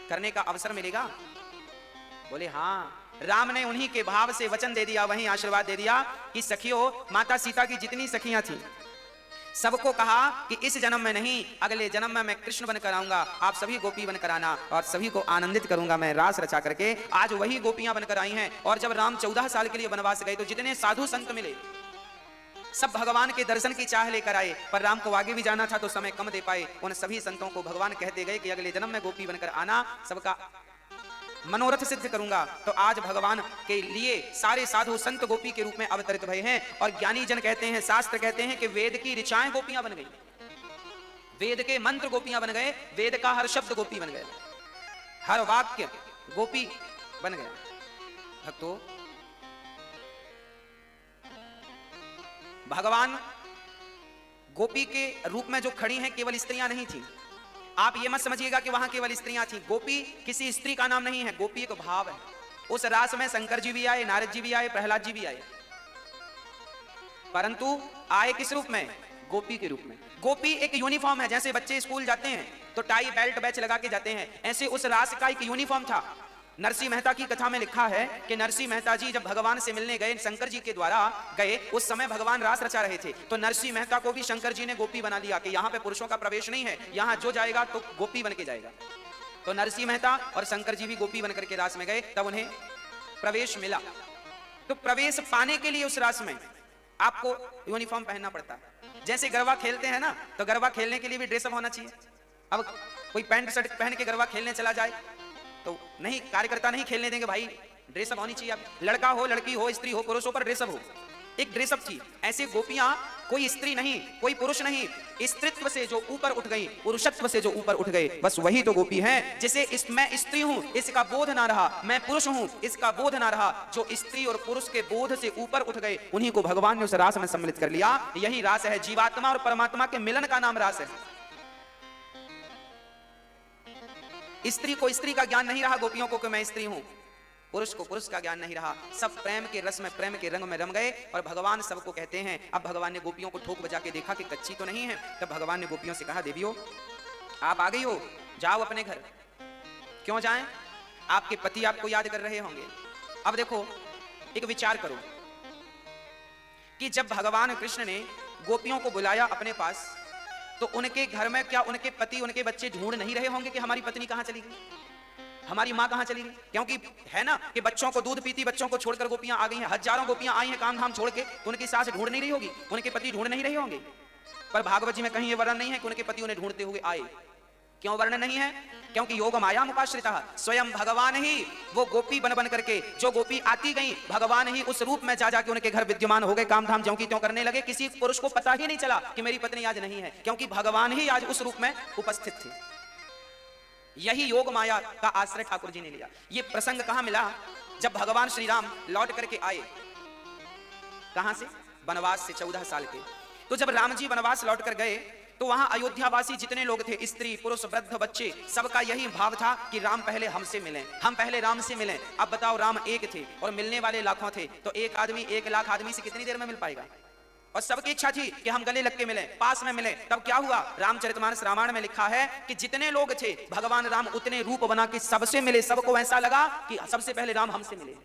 करने का अवसर मिलेगा? बोले हाँ। राम ने उन्हीं के भाव से वचन दे दिया, वहीं आशीर्वाद दे दिया कि सखियों, माता सीता की जितनी सखियां थीं सबको कहा कि इस जन्म में नहीं, अगले जन्म में मैं कृष्ण बनकर आऊंगा, आप सभी गोपी बनकर आना और सभी को आनंदित करूंगा मैं रास रचा करके। आज वही गोपियां बनकर आई हैं। और जब राम 14 साल के लिए वनवास गए तो जितने साधु संत मिले सब भगवान के दर्शन की चाह लेकर आए, पर राम को आगे भी जाना था तो समय कम दे पाए। उन सभी संतों को भगवान कहते गए कि अगले जन्म में गोपी बनकर आना, सबका मनोरथ सिद्ध करूंगा। तो आज भगवान के लिए सारे साधु संत गोपी के रूप में अवतरित भए हैं। और ज्ञानी जन कहते हैं, शास्त्र कहते हैं कि वेद की ऋचाएं गोपियां बन गई, वेद के मंत्र गोपियां बन गए, वेद का हर शब्द गोपी बन गया, हर वाक्य गोपी बन गया। भक्तों, भगवान गोपी के रूप में जो खड़ी हैं केवल स्त्रियां नहीं थी। आप ये मत समझिएगा कि वहां केवल स्त्रियां थी। गोपी किसी स्त्री का नाम नहीं है, गोपी एक भाव है। उस रास में शंकर जी भी आए, नारद जी भी आए, प्रहलाद जी भी आए, परंतु आए किस रूप में? गोपी के रूप में। गोपी एक यूनिफॉर्म है। जैसे बच्चे स्कूल जाते हैं तो टाई बेल्ट बैच लगा के जाते हैं, ऐसे उस रास का एक यूनिफॉर्म था। नरसिंह मेहता की कथा में लिखा है कि नरसिंह मेहता जी जब भगवान से मिलने गए, शंकर जी के द्वारा गए, उस समय भगवान रास रचा रहे थे। तो नरसिंह मेहता को भी शंकर जी ने गोपी बना दिया कि यहाँ पे पुरुषों का प्रवेश नहीं है, यहाँ जो जाएगा तो गोपी बन के जाएगा। तो नरसिंह मेहता और शंकर जी भी गोपी बन करके रास में गए, तब उन्हें प्रवेश मिला। तो प्रवेश पाने के लिए उस रास में आपको यूनिफॉर्म पहनना पड़ता है। जैसे गरबा खेलते हैं ना, तो गरबा खेलने के लिए भी ड्रेसअप होना चाहिए। अब कोई पैंट शर्ट पहन के गरबा खेलने चला जाए तो नहीं, कार्यकर्ता नहीं खेलने देंगे भाई, ड्रेसअप होनी चाहिए। लड़का हो, लड़की हो, स्त्री हो, पुरुष हो, पर ड्रेसअप हो, एक ड्रेसअप थी। ऐसे गोपियां कोई स्त्री नहीं, कोई पुरुष नहीं, स्त्रीत्व से जो ऊपर उठ गई, पुरुषत्व से जो ऊपर उठ गए, बस वही तो गोपी हैं। जिसे मैं स्त्री हूं इसका बोध ना रहा, मैं पुरुष हूं इसका बोध ना रहा, जो स्त्री और पुरुष के बोध से ऊपर उठ गए, उन्हीं को भगवान ने उस रास में सम्मिलित कर लिया। यही रास है, जीवात्मा और परमात्मा के मिलन का नाम रास है। स्त्री को स्त्री का ज्ञान नहीं रहा, गोपियों को कि मैं स्त्री हूं, पुरुष को पुरुष का ज्ञान नहीं रहा, सब प्रेम के रस में, प्रेम के रंग में रम गए और भगवान सबको कहते हैं। अब भगवान ने गोपियों को ठोक बजा के देखा कि कच्ची तो नहीं है, तब भगवान ने गोपियों से कहा, देवियों आप आ गई हो, जाओ अपने घर। क्यों जाएं? आपके पति आपको याद कर रहे होंगे। अब देखो, एक विचार करो कि जब भगवान कृष्ण ने गोपियों को बुलाया अपने पास, तो उनके घर में क्या उनके पति, उनके बच्चे ढूंढ नहीं रहे होंगे कि हमारी पत्नी कहां चली गई, हमारी मां कहां चली गई? क्योंकि है ना कि बच्चों को दूध पीती, बच्चों को छोड़कर गोपियां आ गई हैं, हजारों गोपियां आई हैं काम धाम छोड़ के, तो उनकी सास ढूंढ नहीं रही होगी, उनके पति ढूंढ नहीं रहे होंगे। पर भागवत जी में कहीं यह वर्णन नहीं है कि उनके पति उन्हें ढूंढते हुए आए। क्यों वर्णन नहीं है? क्योंकि योग माया मुपाश्रिता, स्वयं भगवान ही वो गोपी बन बन करके, जो गोपी आती गई, भगवान ही उस रूप में जा जाके उनके घर विद्यमान हो गए, काम धाम ज्यों की त्यों करने लगे। किसी पुरुष को पता ही नहीं चला कि मेरी पत्नी आज नहीं है, क्योंकि भगवान ही आज उस रूप में उपस्थित थे। यही योग माया का आश्रय ठाकुर जी ने लिया। ये प्रसंग कहां मिला? जब भगवान श्री राम लौट करके आए, कहां से? वनवास से 14 साल के। तो जब राम जी वनवास लौट कर गए तो वहां अयोध्यावासी जितने लोग थे, स्त्री पुरुष वृद्ध बच्चे, सबका यही भाव था कि राम पहले हमसे मिलें, हम पहले राम से मिलें। अब बताओ, राम एक थे और मिलने वाले लाखों थे, तो एक आदमी 1 लाख आदमी से कितनी देर में मिल पाएगा? और सबकी इच्छा थी कि हम गले लग के मिले, पास में मिले। तब क्या हुआ, रामचरितमानस रामायण में लिखा है कि जितने लोग थे भगवान राम उतने रूप बना के सबसे मिले। सबको ऐसा लगा कि सबसे पहले राम हमसे मिले।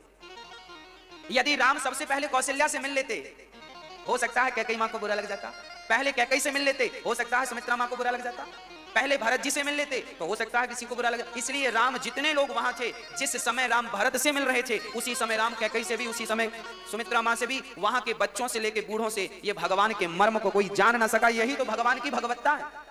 यदि राम सबसे पहले कौशल्या से मिल लेते, हो सकता है कैकेयी मां को बुरा लग जाता। पहले कैकेयी से मिल लेते, हो सकता है सुमित्रा मां को बुरा लग जाता। पहले भरत जी से मिल लेते तो हो सकता है किसी को बुरा लगे। इसलिए राम जितने लोग वहां थे, जिस समय राम भरत से मिल रहे थे, उसी समय राम कैकेयी से भी, उसी समय सुमित्रा मां से भी, वहां के बच्चों से लेके बूढ़ों से, ये भगवान के मर्म को कोई जान ना सका। यही तो भगवान की भगवत्ता है,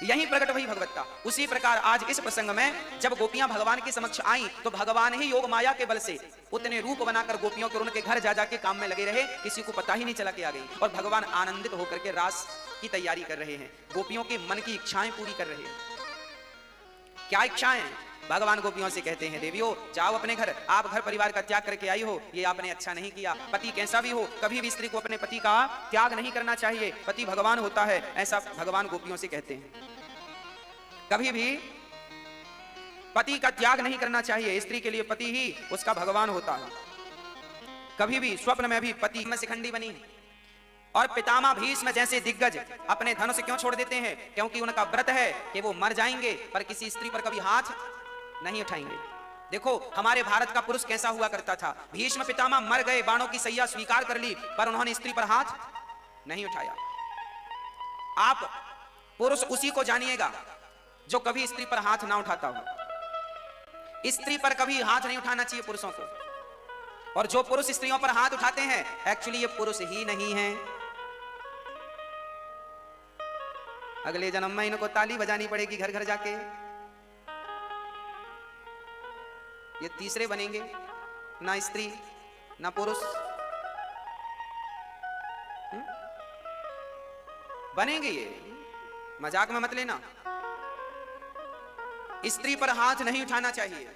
यही प्रकट हुई भगवत्ता। उसी प्रकार आज इस प्रसंग में जब गोपियां भगवान के समक्ष आई तो भगवान ही योग माया के बल से उतने रूप बनाकर गोपियों के उनके घर जा जाके काम में लगे रहे, किसी को पता ही नहीं चला कि आ गई। और भगवान आनंदित होकर के रास की तैयारी कर रहे हैं, गोपियों के मन की इच्छाएं पूरी कर रहे हैं। क्या इच्छाएं? भगवान गोपियों से कहते हैं, देवियों जाओ अपने घर, आप घर परिवार का त्याग करके आई हो, ये आपने अच्छा नहीं किया। पति कैसा भी हो, कभी भी स्त्री को अपने पति का त्याग नहीं करना चाहिए, पति भगवान होता है, ऐसा भगवान गोपियों से कहते हैं। कभी भी पति का त्याग नहीं करना चाहिए, स्त्री के लिए पति ही उसका भगवान होता है। कभी भी स्वप्न में भी पति में शिखंडी बनी। और पितामह भीष्म जैसे दिग्गज अपने धनुष क्यों छोड़ देते हैं? क्योंकि उनका व्रत है कि वो मर जाएंगे पर किसी स्त्री पर कभी हाथ नहीं उठाएंगे। देखो हमारे भारत का पुरुष कैसा हुआ करता था। भीष्म पितामह मर गए, बाणों की सैया स्वीकार कर ली, पर उन्होंने स्त्री पर हाथ नहीं उठाया। आप पुरुष उसी को जानिएगा जो कभी स्त्री पर हाथ ना उठाता हो। स्त्री पर कभी हाथ नहीं उठाना चाहिए पुरुषों को। और जो पुरुष स्त्रियों पर हाथ उठाते हैं, एक्चुअली ये पुरुष ही नहीं है। अगले जन्म में इनको ताली बजानी पड़ेगी घर घर जाके, ये तीसरे बनेंगे, ना स्त्री ना पुरुष बनेंगे। ये मजाक में मत लेना। स्त्री पर हाथ नहीं उठाना चाहिए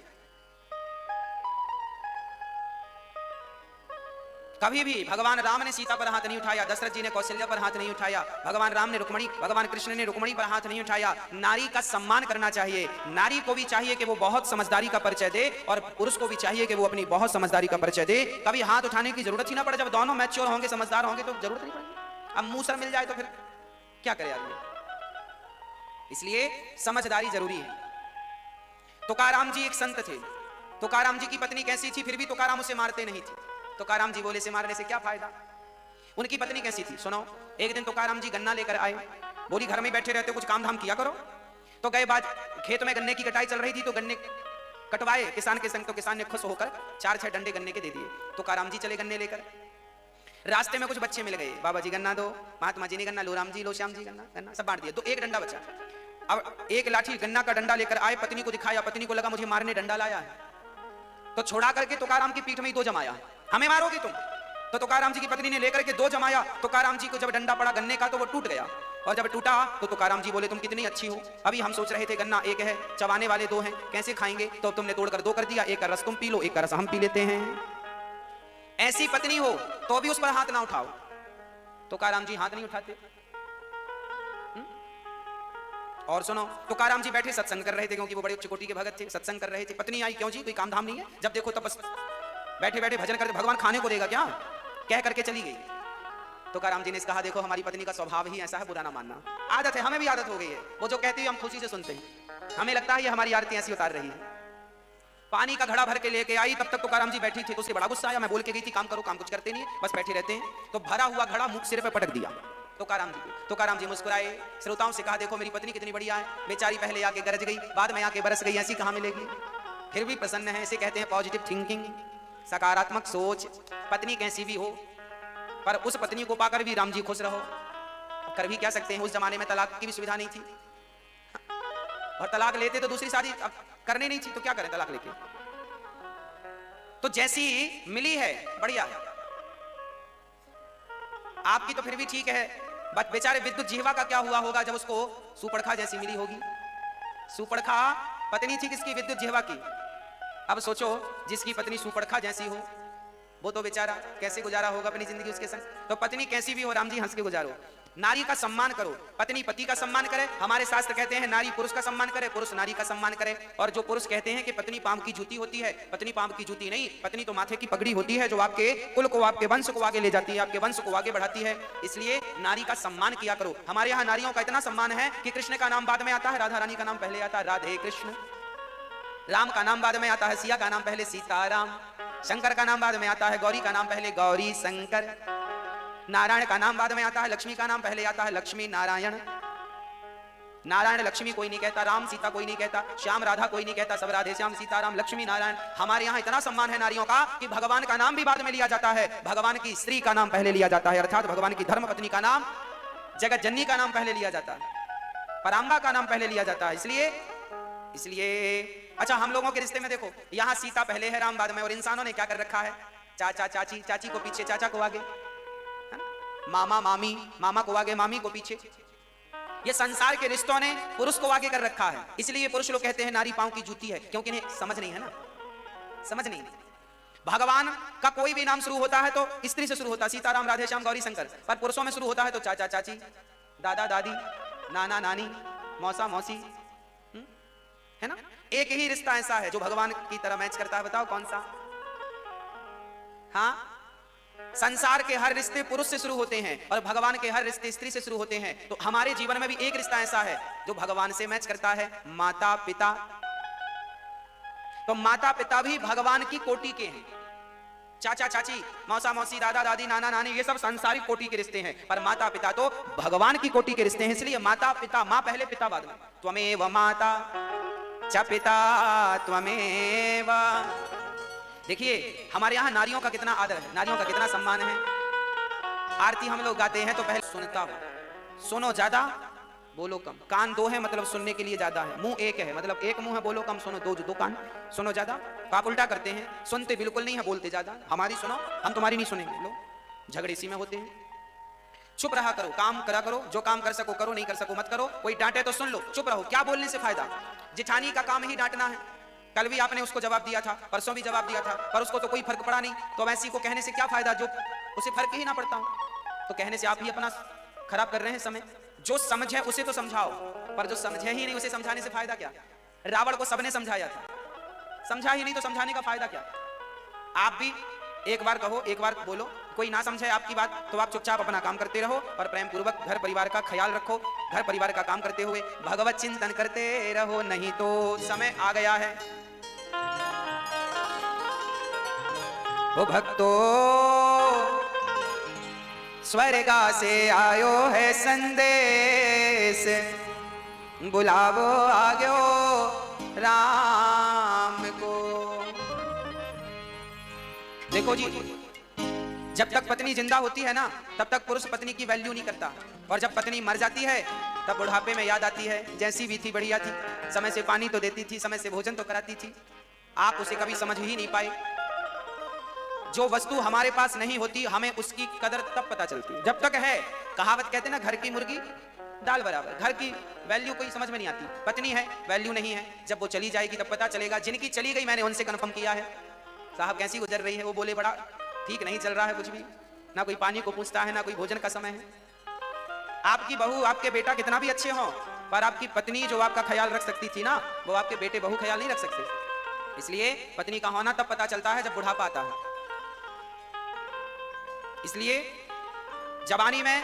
कभी भी। भगवान राम ने सीता पर हाथ नहीं उठाया, दशरथ जी ने कौशल्या पर हाथ नहीं उठाया, भगवान राम ने रुक्मणी, भगवान कृष्ण ने रुक्मणी पर हाथ नहीं उठाया। नारी का सम्मान करना चाहिए। नारी को भी चाहिए कि वो बहुत समझदारी का परिचय दे और पुरुष को भी चाहिए कि वो अपनी बहुत समझदारी का परिचय दे। कभी हाथ उठाने की जरूरत ही ना पड़े। जब दोनों मैच्योर होंगे, समझदार होंगे तो जरूरत नहीं पड़ेगी। अब मुंह सर मिल जाए तो फिर क्या करे आदमी। इसलिए समझदारी जरूरी है। तुकाराम जी एक संत थे। तुकाराम जी की पत्नी कैसी थी, फिर भी तुकाराम उसे मारते नहीं थे। तुकाराम जी बोले से मारने से क्या फायदा। उनकी पत्नी कैसी थी सुनो। एक दिन तुकाराम जी गन्ना लेकर आए, बोली घर में बैठे रहते कुछ काम धाम किया करो। तो गए बाद खेत में गन्ने की कटाई चल रही थी, तो गन्ने कटवाए किसान के संग। तो किसान ने खुश होकर 4-6 डंडे गन्ने के दे दिए। तुकाराम जी चले गन्ने लेकर। रास्ते में कुछ बच्चे मिल गए, बाबा जी गन्ना दो, महात्मा जी ने गन्ना, लो राम जी, लो श्याम जी गन्ना, गन्ना सब बांट दिया। तो एक डंडा बचा। अब एक लाठी गन्ना का डंडा लेकर आए, पत्नी को दिखाया। पत्नी को लगा मुझे मारने डंडा लाया है, तो छोड़ा करके तुकाराम की पीठ में ही 2 जमाया। हमें मारोगे तुम? तो तुकाराम जी की पत्नी ने लेकर के 2 जमाया। तुकाराम जी को जब डंडा पड़ा गन्ने का तो वो टूट गया। और जब टूटा तो तुकाराम जी बोले तुम कितनी अच्छी हो, अभी हम सोच रहे थे गन्ना एक है, चबाने वाले 2 हैं, कैसे खाएंगे? तो तुमने तोड़कर 2 कर दिया, एक का रस तुम पी लो, एक का रस हम पी लेते हैं। ऐसी पत्नी हो तो भी उस पर हाथ ना उठाओ। तुकाराम जी हाथ नहीं उठाते। और सुनो, तुकाराम जी बैठे सत्संग कर रहे थे, क्योंकि वो बड़े उच्च कोटि के भगत थे, सत्संग कर रहे थे। पत्नी आई, क्यों जी कोई काम धाम नहीं है? जब देखो तब बस बैठे बैठे भजन करते, भगवान खाने को देगा क्या, कह करके चली गई। तुकाराम जी ने कहा देखो हमारी पत्नी का स्वभाव ही ऐसा है, बुरा ना मानना, आदत है, हमें भी आदत हो गई है। वो जो कहती है हम खुशी से सुनते हैं, हमें लगता है ये हमारी आरती ऐसी उतार रही है। पानी का घड़ा भर के लेके आई, तब तक तुकाराम जी बैठी थी, तो उसे बड़ा गुस्सा आया। मैं बोल के गई थी काम करो, काम कुछ करते नहीं, बस बैठे रहते हैं। तो भरा हुआ घड़ा मुख सिर पे पटक दिया तुकाराम जी को। तुकाराम जी मुस्कुराए, श्रोताओं से कहा देखो मेरी पत्नी कितनी बढ़िया है, बेचारी पहले आके गरज गई, बाद में आके बरस गई, ऐसी कहां मिलेगी, फिर भी प्रसन्न है। इसे कहते हैं पॉजिटिव थिंकिंग, सकारात्मक सोच। पत्नी कैसी भी हो, पर उस पत्नी को पाकर भी राम जी खुश रहो। कर भी क्या सकते हैं, उस जमाने में तलाक की भी सुविधा नहीं थी, और तलाक लेते तो दूसरी शादी करनी नहीं थी, तो क्या करें तलाक लेके। तो जैसी मिली है बढ़िया है, आपकी तो फिर भी ठीक है, बट बेचारे विद्युत जीवा का क्या हुआ होगा जब उसको सुपड़खा जैसी मिली होगी। सुपड़खा पत्नी थी किसकी? विद्युत जीवा की। अब सोचो जिसकी पत्नी सुपड़खा जैसी हो, वो तो बेचारा कैसे गुजारा होगा अपनी जिंदगी उसके संग। तो पत्नी कैसी भी हो, राम जी हंस के गुजारो। नारी का सम्मान करो, पत्नी पति का सम्मान करे। हमारे शास्त्र कहते हैं नारी पुरुष का सम्मान करे, पुरुष नारी का सम्मान करे। और जो पुरुष कहते हैं कि पत्नी पांव की जूती होती है, पत्नी पांव की जूती नहीं, पत्नी तो माथे की पगड़ी होती है जो आपके कुल को, आपके वंश को आगे ले जाती है, आपके वंश को आगे बढ़ाती है। इसलिए नारी का सम्मान किया करो। हमारे यहाँ नारियों का इतना सम्मान है कि कृष्ण का नाम बाद में आता है, राधा रानी का नाम पहले आता है, राधे कृष्ण। राम का नाम बाद में आता है, सिया का नाम पहले सीताराम। शंकर का नाम बाद में आता है, गौरी का नाम पहले गौरी शंकर। नारायण का नाम बाद में आता है, लक्ष्मी का नाम पहले आता है, लक्ष्मी नारायण। नारायण लक्ष्मी कोई नहीं कहता, राम सीता कोई नहीं कहता, श्याम राधा कोई नहीं कहता, सब राधे श्याम सीताराम लक्ष्मी नारायण। हमारे यहाँ इतना सम्मान है नारियों का कि भगवान का नाम भी बाद में लिया जाता है, भगवान की स्त्री का नाम पहले लिया जाता है, अर्थात भगवान की धर्म पत्नी का नाम, जगत जननी का नाम पहले लिया जाता है, पराम्बा का नाम पहले लिया जाता है। इसलिए अच्छा, हम लोगों के रिश्ते में देखो, यहाँ सीता पहले है, राम बाद में। और इंसानों ने क्या कर रखा है, चाचा चाची, चाची को पीछे, चाचा को आगे, मामा मामी, मामा को आगे, मामी को पीछे। ये संसार के रिश्तों ने पुरुष को आगे कर रखा है। इसलिए पुरुष लोग कहते हैं नारी पांव की जूती है, क्योंकि इन्हें समझ नहीं है ना, समझ नहीं। भगवान का कोई भी नाम शुरू होता है तो स्त्री से शुरू होता है, सीताराम राधे श्याम गौरी शंकर। पर पुरुषों में शुरू होता है तो चाचा चाची, दादा दादी, नाना नानी, मौसा मौसी, है ना। एक ही रिश्ता ऐसा है जो भगवान की तरह मैच करता है, बताओ कौन सा। हाँ, संसार के हर रिश्ते पुरुष से शुरू होते हैं और भगवान के हर रिश्ते स्त्री से शुरू होते हैं। तो हमारे जीवन में भी एक रिश्ता ऐसा है जो भगवान से मैच करता है, माता पिता। तो माता पिता भी भगवान की कोटि के हैं। चाचा चाची, मौसा मौसी, दादा दादी, नाना नानी, ये सब सांसारिक कोटि के रिश्ते हैं, पर माता पिता तो भगवान की कोटि के रिश्ते हैं। इसलिए माता पिता, माँ पहले पिता बाद में। त्वमेव माता च पिता त्वमेव। देखिए हमारे यहाँ नारियों का कितना आदर है, नारियों का कितना सम्मान है। आरती हम लोग गाते हैं तो पहले सुनता हो, सुनो ज्यादा बोलो कम। कान दो है मतलब सुनने के लिए ज्यादा है, मुंह एक है मतलब एक मुंह है, बोलो कम, सुनो दो कान, सुनो ज्यादा। आप उल्टा करते हैं, सुनते बिल्कुल नहीं है, बोलते ज्यादा। हमारी सुनो, हम तुम्हारी नहीं सुनेंगे। लोग झगड़े इसी में होते हैं। चुप रहा करो, काम करा करो, जो काम कर सको करो, नहीं कर सको मत करो। कोई डांटे तो सुन लो, चुप रहो, क्या बोलने से फायदा। जिठानी का काम ही डांटना है। कल भी आपने उसको जवाब दिया था, परसों भी जवाब दिया था, पर उसको तो कोई फर्क पड़ा नहीं। तो वैसी को कहने से क्या फायदा जो उसे फर्क ही ना पड़ता हो। तो कहने से आप ही अपना खराब कर रहे हैं समय। जो समझे उसे तो समझाओ, पर जो समझे ही नहीं उसे समझाने से फायदा क्या। रावण को सबने समझाया था, समझा ही नहीं तो समझाने का फायदा क्या। आप भी एक बार कहो, एक बार बोलो, कोई ना समझे आपकी बात तो आप चुपचाप अपना काम करते रहो, पर प्रेम पूर्वक घर परिवार का ख्याल रखो। घर परिवार का काम करते हुए भगवत चिंतन करते रहो, नहीं तो समय आ गया है। ओ भक्तो स्वर्गा से आयो है संदेश, बुलावो आग्यो राम को। देखो जी, जब तक पत्नी जिंदा होती है ना तब तक पुरुष पत्नी की वैल्यू नहीं करता, और जब पत्नी मर जाती है तब बुढ़ापे में याद आती है, जैसी भी थी बढ़िया थी, समय से पानी तो देती थी, समय से भोजन तो कराती थी, आप उसे कभी समझ ही नहीं पाए। जो वस्तु हमारे पास नहीं होती हमें उसकी कदर तब पता चलती है जब तक है। कहावत कहते ना, घर की मुर्गी दाल बराबर। घर की वैल्यू कोई समझ में नहीं आती, पत्नी है वैल्यू नहीं है, जब वो चली जाएगी तब पता चलेगा। जिनकी चली गई मैंने उनसे कन्फर्म किया है, साहब कैसी गुजर रही है, वो बोले बड़ा ठीक नहीं चल रहा है कुछ भी, ना कोई पानी को पूछता है, ना कोई भोजन का समय है। आपकी बहू आपके बेटा कितना भी अच्छे हो, पर आपकी पत्नी जो आपका ख्याल रख सकती थी ना, वो आपके बेटे बहू ख्याल नहीं रख सकते। इसलिए पत्नी का होना तब पता चलता है जब बुढ़ापा आता है। इसलिए जवानी में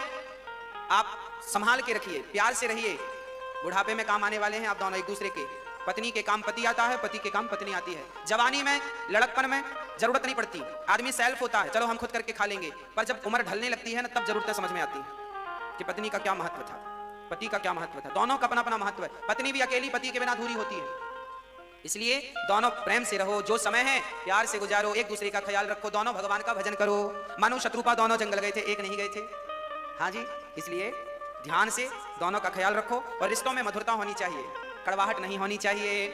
आप संभाल के रखिए, प्यार से रहिए, बुढ़ापे में काम आने वाले हैं आप दोनों एक दूसरे के। पत्नी के काम पति आता है, पति के काम पत्नी आती है। जवानी में लड़कपन में जरूरत नहीं पड़ती, आदमी सेल्फ होता है, चलो हम खुद करके खा लेंगे। पर जब उम्र ढलने लगती है ना तब जरूरतें समझ में आती है कि पत्नी का क्या महत्व था, पति का क्या महत्व था। दोनों का अपना अपना महत्व है। पत्नी भी अकेली पति के बिना अधूरी होती है। इसलिए दोनों प्रेम से रहो, जो समय है प्यार से गुजारो, एक दूसरे का ख्याल रखो, दोनों भगवान का भजन करो। मानो शत्रुपा दोनों जंगल गए थे, एक नहीं गए थे। हाँ जी, इसलिए ध्यान से दोनों का ख्याल रखो। और रिश्तों में मधुरता होनी चाहिए, कड़वाहट नहीं होनी चाहिए।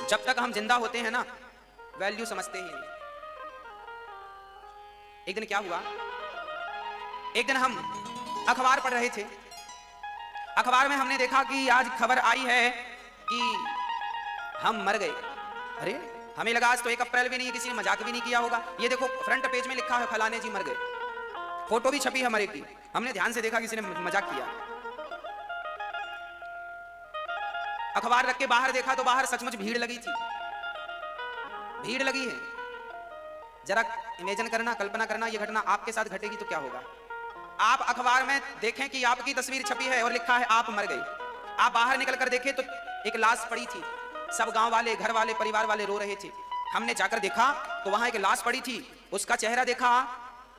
जब तक हम जिंदा होते हैं ना वैल्यू समझते ही नहीं। एक दिन क्या हुआ, एक दिन हम अखबार पढ़ रहे थे, अखबार में हमने देखा कि आज खबर आई है कि हम मर गए। अरे हमें लगा आज तो 1 अप्रैल भी नहीं है, किसी ने मजाक भी नहीं किया होगा। ये देखो फ्रंट पेज में लिखा है फलाने जी मर गए। फोटो भी छपी हमारे की, हमने ध्यान से देखा किसी ने मजाक किया। अखबार रख के बाहर देखा तो बाहर सचमुच भीड़ लगी थी, भीड़ लगी है। जरा इमेजिन करना, कल्पना करना, ये घटना आपके साथ घटेगी तो क्या होगा। आप अखबार में देखें कि आपकी तस्वीर छपी है और लिखा है आप मर गए। आप बाहर निकल कर देखें तो एक लाश पड़ी थी, सब गांव वाले, घर वाले, परिवार वाले रो रहे थे। हमने जाकर देखा तो वहां एक लाश पड़ी थी, उसका चेहरा देखा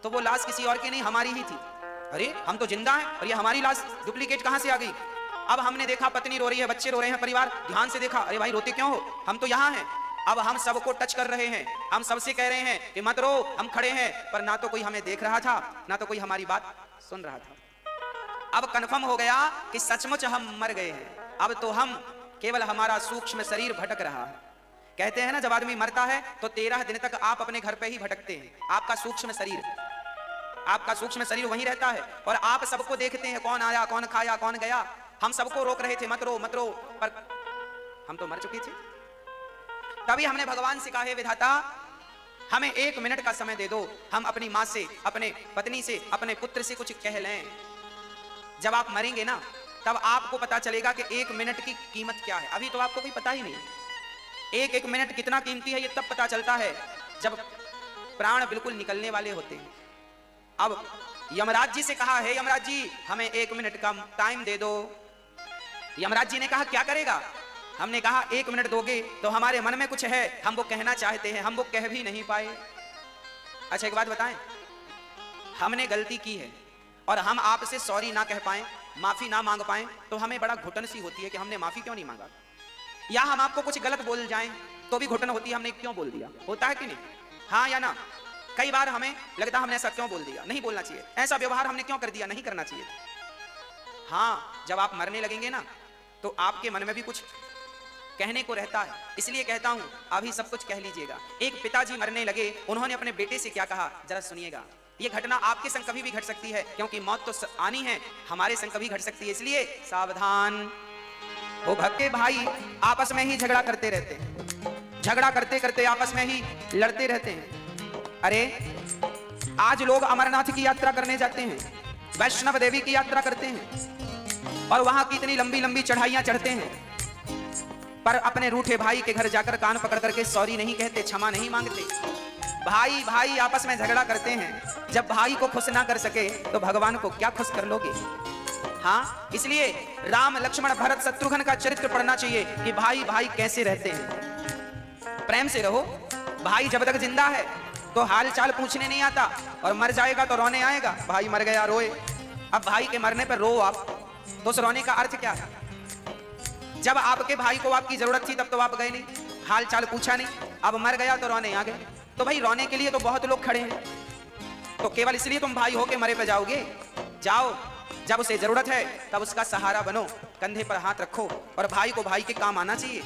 तो वो लाश किसी और की नहीं, हमारी ही थी। अरे हम तो जिंदा हैं और ये हमारी लाश डुप्लीकेट कहां से आ गई। अब हमने देखा पत्नी रो रही है, बच्चे रो रहे हैं, परिवार, ध्यान से देखा, अरे भाई रोते क्यों हो, हम तो यहाँ हैं। अब हम सबको टच कर रहे हैं, हम सबसे कह रहे हैं कि मत रो, हम खड़े हैं, पर ना तो कोई हमें देख रहा था, ना तो कोई हमारी बात सुन रहा था। अब कंफर्म हो गया कि सचमुच हम मर गए हैं। अब तो हम केवल हमारा सूक्ष्म शरीर भटक रहा है। कहते हैं ना जब आदमी मरता है तो 13 दिन तक आप अपने घर पे ही भटकते हैं। आपका सूक्ष्म शरीर वहीं रहता है और आप सबको देखते हैं, कौन आया, कौन खाया, कौन गया। हम सबको रोक रहे थे मत रो मत रो, पर हम तो मर चुके थे। तभी हमने भगवान से कहा, हे विधाता हमें 1 मिनट का समय दे दो, हम अपनी माँ से, अपने पत्नी से, अपने पुत्र से कुछ कह लें। जब आप मरेंगे ना तब आपको पता चलेगा कि 1 मिनट की कीमत क्या है। अभी तो आपको कोई पता ही नहीं, एक मिनट कितना कीमती है ये तब पता चलता है जब प्राण बिल्कुल निकलने वाले होते हैं। अब यमराज जी से कहा, हे यमराज जी हमें 1 मिनट का टाइम दे दो। यमराज जी ने कहा क्या करेगा। हमने कहा 1 मिनट दोगे तो हमारे मन में कुछ है, हम वो कहना चाहते हैं, हम वो कह भी नहीं पाए। अच्छा एक बात बताएं, हमने गलती की है और हम आपसे सॉरी ना कह पाए, माफी ना मांग पाए तो हमें बड़ा घुटन सी होती है कि हमने माफी क्यों नहीं मांगा। या हम आपको कुछ गलत बोल जाएं तो भी घुटन होती है, हमने क्यों बोल दिया। होता है कि नहीं, हाँ या ना। कई बार हमें लगता है हमने ऐसा क्यों बोल दिया, नहीं बोलना चाहिए, ऐसा व्यवहार हमने क्यों कर दिया, नहीं करना चाहिए। हाँ जब आप मरने लगेंगे ना तो आपके मन में भी कुछ कहने को रहता है, इसलिए कहता हूं अभी सब कुछ कह लीजिएगा। एक पिताजी मरने लगे, उन्होंने अपने बेटे से क्या कहा जरा सुनिएगा। यह घटना आपके संग कभी भी घट सकती है, क्योंकि मौत तो आनी है, हमारे संग कभी घट सकती है, इसलिए सावधान। वो भक्के भाई आपस में ही झगड़ा करते रहते हैं, झगड़ा करते करते आपस में ही लड़ते रहते हैं। अरे आज लोग अमरनाथ की यात्रा करने जाते हैं, वैष्णव देवी की यात्रा करते हैं और वहां की इतनी लंबी लंबी चढ़ाइयां चढ़ते हैं, पर अपने रूठे भाई के घर जाकर कान पकड़ करके सॉरी नहीं कहते, क्षमा नहीं मांगते। भाई भाई आपस में झगड़ा करते हैं, जब भाई को खुश ना कर सके तो भगवान को क्या खुश कर लोगे। हाँ इसलिए राम लक्ष्मण भरत शत्रुघ्न का चरित्र पढ़ना चाहिए कि भाई भाई कैसे रहते हैं। प्रेम से रहो। भाई जब तक जिंदा है तो हाल चाल पूछने नहीं आता और मर जाएगा तो रोने आएगा, भाई मर गया रोए। अब भाई के मरने पर रो आप तो उस रोने का अर्थ क्या है। जब आपके भाई को आपकी जरूरत थी तब तो आप गए नहीं, हाल चाल पूछा नहीं, अब मर गया तो रोने आ गए। तो भाई रोने के लिए तो बहुत लोग खड़े हैं, तो केवल इसलिए तुम भाई होके मरे पे जाओगे। जाओ, जब उसे जरूरत है तब उसका सहारा बनो, कंधे पर हाथ रखो और भाई को भाई के काम आना चाहिए।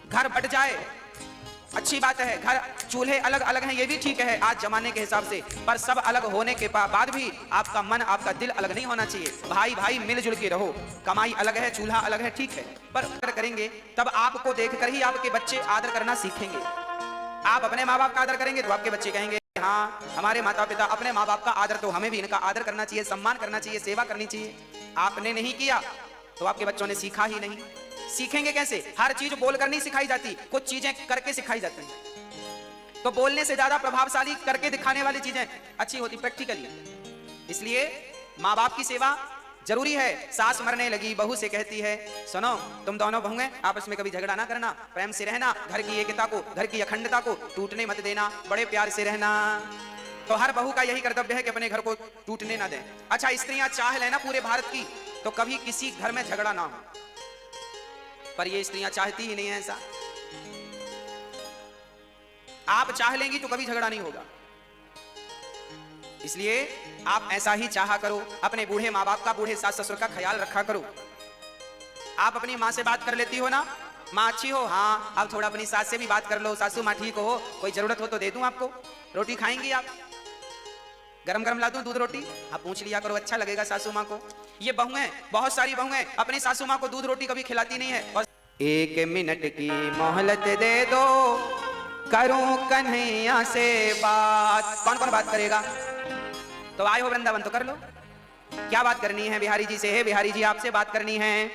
घर बट जाए अच्छी बात है, घर चूल्हे अलग अलग हैं ये भी ठीक है आज जमाने के हिसाब से, पर सब अलग होने के बाद भी आपका मन आपका दिल अलग नहीं होना चाहिए। भाई भाई मिलजुल के रहो। कमाई अलग है, चूल्हा अलग है, ठीक है, पर अगर करेंगे तब आपको देखकर ही आपके बच्चे आदर करना सीखेंगे। आप अपने माँ बाप का आदर करेंगे तो आपके बच्चे कहेंगे हाँ हमारे माता पिता, अपने माँ बाप का आदर तो हमें भी इनका आदर करना चाहिए, सम्मान करना चाहिए, सेवा करनी चाहिए। आपने नहीं किया तो आपके बच्चों ने सीखा ही नहीं। सीखेंगे कैसे। हर चीज बोलकर नहीं सिखाई जाती, कुछ चीजें करके सिखाई जाती हैं। तो बोलने से ज्यादा प्रभावशाली करके दिखाने वाली चीजें अच्छी होती प्रैक्टिकली। इसलिए माँ बाप की सेवा जरूरी है। सास मरने लगी, बहू से कहती है सुनो तुम दोनों बहुएं आपस में कभी झगड़ा ना करना, प्रेम से रहना, घर की एकता को, घर की अखंडता को टूटने मत देना, बड़े प्यार से रहना। तो हर बहू का यही कर्तव्य है कि अपने घर को टूटने ना दें। अच्छा स्त्रियां चाह लेना पूरे भारत की तो कभी किसी घर में झगड़ा ना हो, पर ये स्त्रियां चाहती ही नहीं है ऐसा। आप चाह लेंगी तो कभी झगड़ा नहीं होगा। इसलिए आप ऐसा ही चाहा करो। अपने बूढ़े माँ बाप का, बूढ़े सास ससुर का ख्याल रखा करो। आप अपनी माँ से बात कर लेती हो ना, माँ अच्छी हो, हाँ अब थोड़ा अपनी सास से भी बात कर लो, सासू माँ ठीक हो, कोई जरूरत हो तो दे दूं आपको, रोटी खाएंगी आप, गरम गरम ला दूं दूध रोटी, आप पूछ लिया करो, अच्छा लगेगा सासू माँ को। ये बहुएं, बहुत सारी बहुएं अपनी सासू माँ को दूध रोटी कभी खिलाती नहीं है। और 1 मिनट की मोहलत दे दो, करूं कन्हैया से बात। कौन कौन बात करेगा। तो आए हो वृंदावन तो कर लो। क्या बात करनी है बिहारी जी से? है बिहारी जी आपसे बात करनी है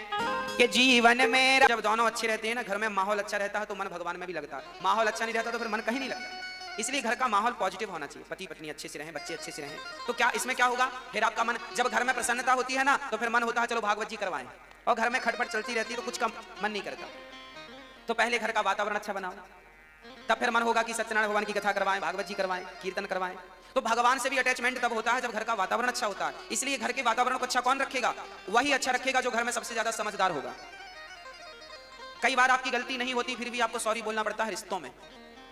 कि जीवन में जब दोनों अच्छे रहते हैं ना, घर में माहौल अच्छा रहता है तो मन भगवान में भी लगता है। माहौल अच्छा नहीं रहता तो फिर मन कहीं नहीं लगता। इसलिए घर का माहौल पॉजिटिव होना चाहिए, पति पत्नी अच्छे से रहें, बच्चे अच्छे से रहें। तो क्या इसमें क्या होगा, फिर आपका मन, जब घर में प्रसन्नता होती है ना तो फिर मन होता है चलो भागवत जी करवाएं, और घर में खटपट चलती रहती है तो कुछ कम मन नहीं करता। तो पहले घर का वातावरण अच्छा बनाओ, तब फिर मन होगा कि सत्यनारायण भगवान की कथा करवाएं, भागवत जी करवाएं, कीर्तन करवाएं। तो भगवान से भी अटैचमेंट तब होता है जब घर का वातावरण अच्छा होता है। इसलिए घर के वातावरण को अच्छा कौन रखेगा? वही अच्छा रखेगा जो घर में सबसे ज्यादा समझदार होगा। कई बार आपकी गलती नहीं होती फिर भी आपको सॉरी बोलना पड़ता है रिश्तों में,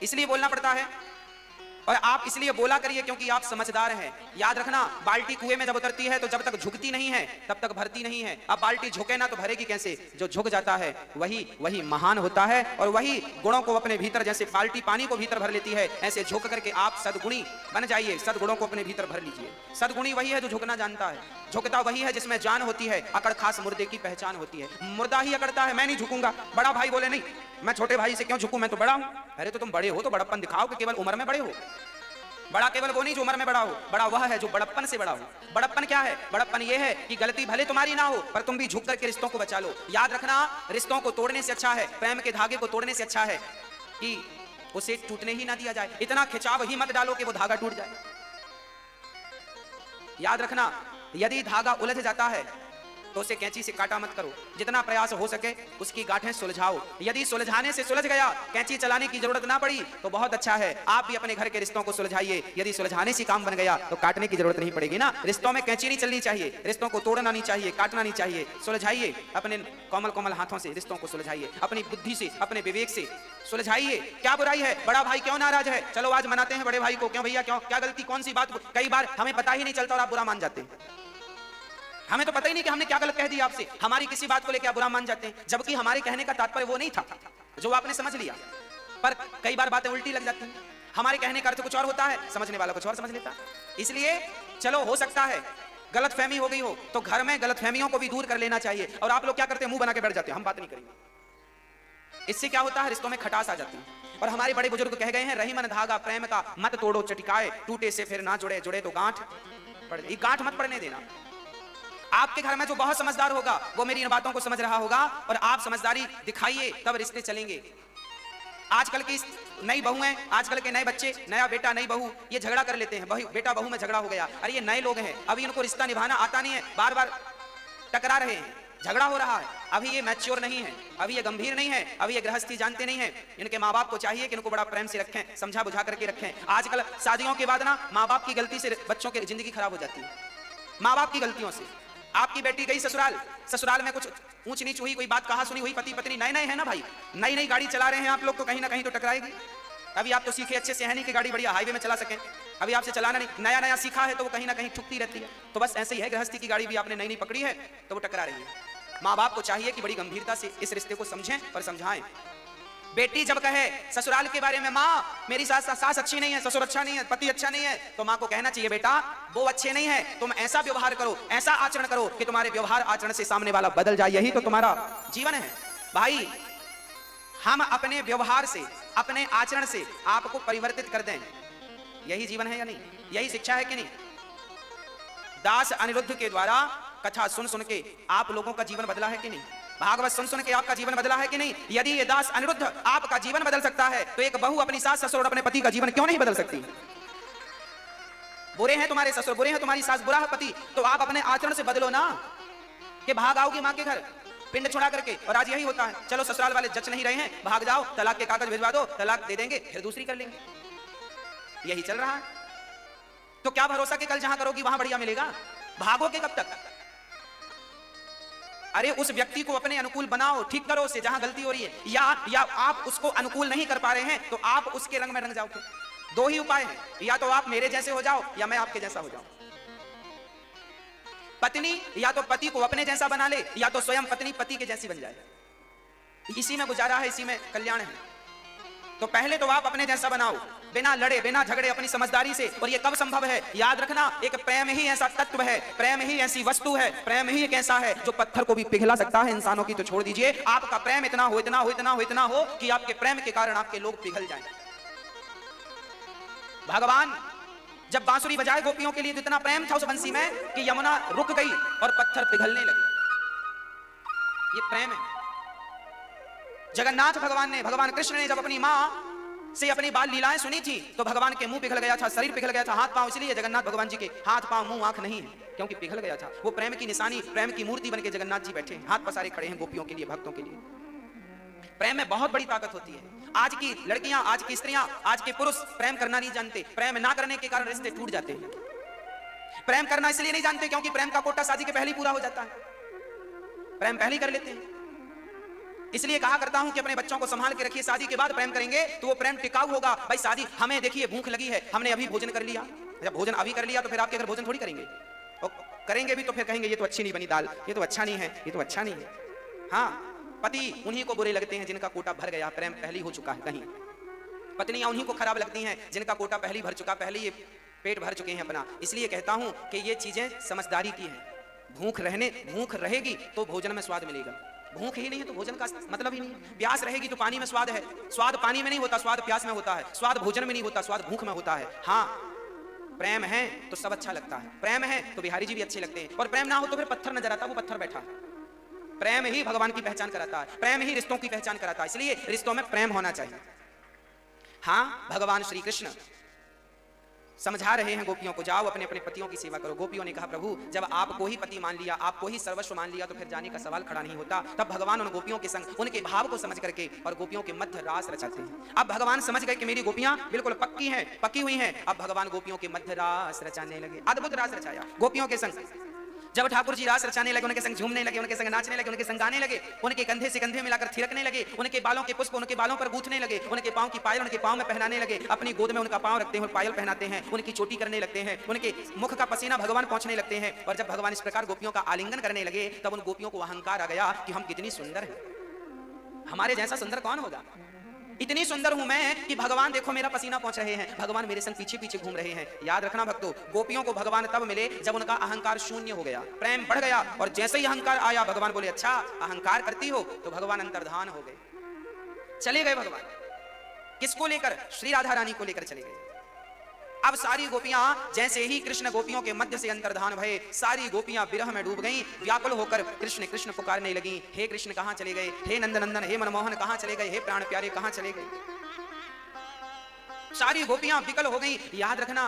इसलिए बोलना पड़ता है। और आप इसलिए बोला करिए क्योंकि आप समझदार हैं। याद रखना, बाल्टी कुएं में जब उतरती है तो जब तक झुकती नहीं है तब तक भरती नहीं है। अब बाल्टी झुके ना तो भरेगी कैसे? जो झुक जाता है वही महान होता है, और वही गुणों को अपने भीतर, जैसे बाल्टी पानी को भीतर भर लेती है, ऐसे झुक करके आप सद्गुणी बन जाइए, सद्गुणों को अपने भीतर भर लीजिए। सद्गुणी वही है जो झुकना जानता है, झुकता वही है जिसमें जान होती है। अकड़ खास मुर्दे की पहचान होती है, मुर्दा ही अकड़ता है, मैं नहीं झुकूंगा। बड़ा भाई बोले नहीं मैं छोटे भाई से क्यों झुकूं, मैं तो बड़ा हूं। अरे तो तुम बड़े हो तो बड़प्पन दिखाओ कि केवल उम्र में बड़े हो। बड़ा केवल वो नहीं जो उम्र में बड़ा हो, बड़ा वह है जो बड़प्पन से बड़ा हो। बड़प्पन क्या है? बड़प्पन ये है कि गलती भले तुम्हारी ना हो पर तुम भी झुक करके रिश्तों को बचा लो। याद रखना, रिश्तों को तोड़ने से अच्छा है, प्रेम के धागे को तोड़ने से अच्छा है कि उसे टूटने ही ना दिया जाए। इतना खिंचाव ही मत डालो कि वो धागा टूट जाए। याद रखना, यदि धागा उलझ जाता है तो उसे कैंची से काटा मत करो, जितना प्रयास हो सके उसकी गांठें सुलझाओ। यदि सुलझाने से सुलझ गया, कैंची चलाने की जरूरत ना पड़ी तो बहुत अच्छा है। आप भी अपने घर के रिश्तों को सुलझाइए। यदि सुलझाने से काम बन गया तो काटने की जरूरत नहीं पड़ेगी ना। रिश्तों में कैंची नहीं चलनी चाहिए, रिश्तों को तोड़ना नहीं चाहिए, काटना नहीं चाहिए। सुलझाइए, अपने कोमल कोमल हाथों से रिश्तों को सुलझाइए, अपनी बुद्धि से, अपने विवेक से सुलझाइए। क्या बुराई है? बड़ा भाई क्यों नाराज है? चलो आज मनाते हैं बड़े भाई को। क्यों भैया, क्यों, क्या गलती, कौन सी बात? कई बार हमें पता ही नहीं चलता और आप बुरा मान जाते हैं। हमें तो पता ही नहीं कि हमने क्या गलत कह दिया आपसे, हमारी किसी बात को लेकर आप बुरा मान जाते हैं, जबकि हमारे कहने का तात्पर्य वो नहीं था जो आपने समझ लिया। पर कई बार बातें उल्टी लग जाती हैं, हमारे कहने का अर्थ कुछ और होता है, समझने वाला कुछ और समझ लेता है। इसलिए चलो, हो सकता है गलतफहमी हो गई हो तो घर में गलतफहमियों को भी दूर कर लेना चाहिए। और आप लोग क्या करते हैं? मुंह बना के बैठ जाते हैं, हम बात नहीं करेंगे। इससे क्या होता है? रिश्तों में खटास आ जाती है। और हमारे बड़े बुजुर्ग कह गए हैं, रही मन धागा प्रेम का मत तोड़ो चटिकाए, टूटे से फिर ना जुड़े, जुड़े तो गांठ पड़े। गांठ मत पड़ने देना। आपके घर में जो बहुत समझदार होगा वो मेरी इन बातों को समझ रहा होगा, और आप समझदारी दिखाइए तब रिश्ते चलेंगे। आजकल की नई बहू हैं, आजकल के नए बच्चे, नया बेटा नई बहू, ये झगड़ा कर लेते हैं, बेटा बहू में झगड़ा हो गया। अरे ये नए लोग हैं, अभी इनको रिश्ता निभाना आता नहीं है, बार बार टकरा रहे हैं, झगड़ा हो रहा है। अभी ये मैच्योर नहीं है, अभी ये गंभीर नहीं है, अभी ये गृहस्थी जानते नहीं है। इनके माँ बाप को चाहिए कि इनको बड़ा प्रेम से रखें, समझा बुझा करके रखें। आजकल शादियों के बाद ना माँ बाप की गलती से बच्चों की जिंदगी खराब हो जाती है, माँ बाप की गलतियों से। आपकी बेटी गई ससुराल, ससुराल में कुछ ऊंच नीच हुई, कोई बात कहा सुनी हुई, पति पत्नी नए नए है ना भाई, नई नई गाड़ी चला रहे हैं आप लोग, तो कहीं ना कहीं तो टकराएगी। अभी आप तो सीखे अच्छे से है नहीं कि गाड़ी बढ़िया हाईवे में चला सकें, अभी आपसे चलाना नहीं, नया नया सीखा है तो वो कहीं ना कहीं ठुकती रहती है। तो बस ऐसे ही है, गृहस्थी की गाड़ी भी आपने नई नई पकड़ी है तो वो टकरा रही है। माँ बाप को चाहिए कि बड़ी गंभीरता से इस रिश्ते को समझें और समझाएं। बेटी जब कहे ससुराल के बारे में, माँ मेरी सास अच्छी नहीं है, ससुर अच्छा नहीं है, पति अच्छा नहीं है, तो माँ को कहना चाहिए, बेटा वो अच्छे नहीं है, तुम ऐसा व्यवहार करो, ऐसा आचरण करो कि तुम्हारे व्यवहार आचरण से सामने वाला बदल जाए। यही तो तुम्हारा जीवन है भाई। हम अपने व्यवहार से, अपने आचरण से आपको परिवर्तित कर दें, यही जीवन है या नहीं? यही शिक्षा है कि नहीं? दास अनिरुद्ध के द्वारा कथा सुन सुन के आप लोगों का जीवन बदला है कि नहीं? भागवत सुन सुन के आपका जीवन बदला है कि नहीं? यदि ये दास अनिरुद्ध आपका जीवन बदल सकता है तो एक बहू अपनी सास ससुर और अपने पति का जीवन क्यों नहीं बदल सकती? बुरे हैं तुम्हारे ससुर, बुरे हैं तुम्हारी सास, बुरा है पति, तो आप अपने आचरण से बदलो ना, कि भाग आओगी माँ के घर पिंड छुड़ा करके। और आज यही होता है, चलो ससुराल वाले जच नहीं रहे हैं, भाग जाओ, तलाक के कागज भिजवा दो, तलाक दे देंगे, फिर दूसरी कर लेंगे। यही चल रहा है। तो क्या भरोसा कि कल जहां करोगी वहां बढ़िया मिलेगा? भागोगे कब तक? अरे उस व्यक्ति को अपने अनुकूल बनाओ, ठीक करो उसे जहां गलती हो रही है, या आप उसको अनुकूल नहीं कर पा रहे हैं तो आप उसके रंग में रंग जाओ। दो ही उपाय हैं, या तो आप मेरे जैसे हो जाओ या मैं आपके जैसा हो जाऊं। पत्नी या तो पति को अपने जैसा बना ले, या तो स्वयं पत्नी पति के जैसी बन जाए। इसी में गुजारा है, इसी में कल्याण है। तो पहले तो आप अपने जैसा बनाओ, बिना लड़े बिना झगड़े, अपनी समझदारी से। और ये कब संभव है? याद रखना, एक प्रेम ही ऐसा तत्व है, प्रेम ही ऐसी वस्तु है, प्रेम ही एक ऐसा है जो पत्थर को भी पिघला सकता है। इंसानों की तो छोड़ दीजिए, आपका प्रेम इतना हो, इतना हो, इतना हो, इतना हो कि आपके प्रेम के कारण आपके लोग पिघल जाएं। भगवान जब बांसुरी बजाए गोपियों के लिए तो इतना प्रेम था उस बंसी में कि यमुना रुक गई और पत्थर पिघलने लगे। ये प्रेम है। जगन्नाथ भगवान ने, भगवान कृष्ण ने जब अपनी मां से अपनी बाल लीलाएं सुनी थी तो भगवान के मुंह पिघल गया था, शरीर पिघल गया था, हाथ पांव, इसलिए जगन्नाथ भगवान जी के हाथ पांव मुंह आंख नहीं है, क्योंकि पिघल गया था। वो प्रेम की निशानी, प्रेम की मूर्ति बन के जगन्नाथ जी बैठे हैं, हाथ पसारे खड़े हैं गोपियों के लिए, भक्तों के लिए। प्रेम में बहुत बड़ी ताकत होती है। आज की लड़कियां, आज की स्त्रियां, आज के पुरुष प्रेम करना नहीं जानते। प्रेम ना करने के कारण रिश्ते टूट जाते हैं। प्रेम करना इसलिए नहीं जानते क्योंकि प्रेम का कोटा शादी के पहले ही पूरा हो जाता है, प्रेम पहले ही कर लेते हैं। इसलिए कहा करता हूं कि अपने बच्चों को संभाल के रखिए, शादी के बाद प्रेम करेंगे तो वो प्रेम टिकाऊ होगा। भाई शादी, हमें देखिए भूख लगी है, हमने अभी भोजन कर लिया, जब भोजन अभी कर लिया तो फिर आपके घर भोजन थोड़ी करेंगे, और करेंगे भी तो फिर कहेंगे ये तो अच्छी नहीं बनी दाल, ये तो अच्छा नहीं है, ये तो अच्छा नहीं है। हाँ, पति उन्हीं को बुरे लगते हैं जिनका कोटा भर गया, प्रेम पहले हो चुका है कहीं। पत्नियां उन्हीं को खराब लगती हैं जिनका कोटा पहले भर चुका, पहले ये पेट भर चुके हैं अपना। इसलिए कहता हूं कि ये चीजें समझदारी की हैं। भूख रहेगी तो भोजन में स्वाद मिलेगा, भूख ही नहीं है तो भोजन का मतलब ही नहीं है। प्यास रहेगी तो पानी में स्वाद है, स्वाद पानी में नहीं होता, स्वाद प्यास में होता है, स्वाद भोजन में नहीं होता, स्वाद भूख में होता है। हाँ, प्रेम है तो सब अच्छा लगता है, प्रेम है तो बिहारी जी भी अच्छे लगते हैं, और प्रेम ना हो तो फिर पत्थर नजर आता, वो पत्थर बैठा। प्रेम ही भगवान की पहचान कराता है, प्रेम ही रिश्तों की पहचान कराता है, इसलिए रिश्तों में प्रेम होना चाहिए। हाँ, भगवान श्री कृष्ण समझा रहे हैं गोपियों को, जाओ अपने अपने पतियों की सेवा करो। गोपियों ने कहा प्रभु जब आपको ही पति मान लिया, आपको ही सर्वस्व मान लिया तो फिर जाने का सवाल खड़ा नहीं होता। तब भगवान उन गोपियों के संग उनके भाव को समझ करके और गोपियों के मध्य रास रचाते हैं। अब भगवान समझ गए कि मेरी गोपियां बिल्कुल पक्की हैं, पक्की हुई हैं। अब भगवान गोपियों के मध्य रास रचाने लगे, अद्भुत रास रचाया गोपियों के संग। जब ठाकुर जी रास रचाने लगे, उनके संग झूमने लगे, उनके संग नाचने लगे, उनके संग गाने लगे, उनके कंधे से कंधे मिलाकर थिरकने लगे, उनके बालों के पुष्प उनके बालों पर गूंथने लगे, उनके पांव की पायल उनके पांव में पहनाने लगे, अपनी गोद में उनका पांव रखते हैं और पायल पहनाते हैं, उनकी चोटी करने लगते हैं, उनके मुख का पसीना भगवान पहुंचने लगते हैं। और जब भगवान इस प्रकार गोपियों का आलिंगन करने लगे तब उन गोपियों को अहंकार आ गया कि हम कितनी सुंदर हैं, हमारे जैसा सुंदर कौन होगा। इतनी सुंदर हूं मैं कि भगवान देखो मेरा पसीना पहुंच रहे हैं, भगवान मेरे संग पीछे पीछे घूम रहे हैं। याद रखना भक्तों, गोपियों को भगवान तब मिले जब उनका अहंकार शून्य हो गया, प्रेम बढ़ गया। और जैसे ही अहंकार आया भगवान बोले अच्छा अहंकार करती हो, तो भगवान अंतर्धान हो गए, चले गए। भगवान किसको लेकर? श्री राधा रानी को लेकर चले गए। अब सारी गोपियां जैसे ही कृष्ण गोपियों के मध्य से अंतर्धान भये, सारी गोपियां विरह में डूब गईं, व्याकुल होकर कृष्ण कृष्ण पुकारने लगी। हे कृष्ण कहां चले गए? हे नंदनंदन, हे मनमोहन कहां चले गए? हे प्राण प्यारे कहां चले गए? सारी गोपियां विकल हो गई। याद रखना,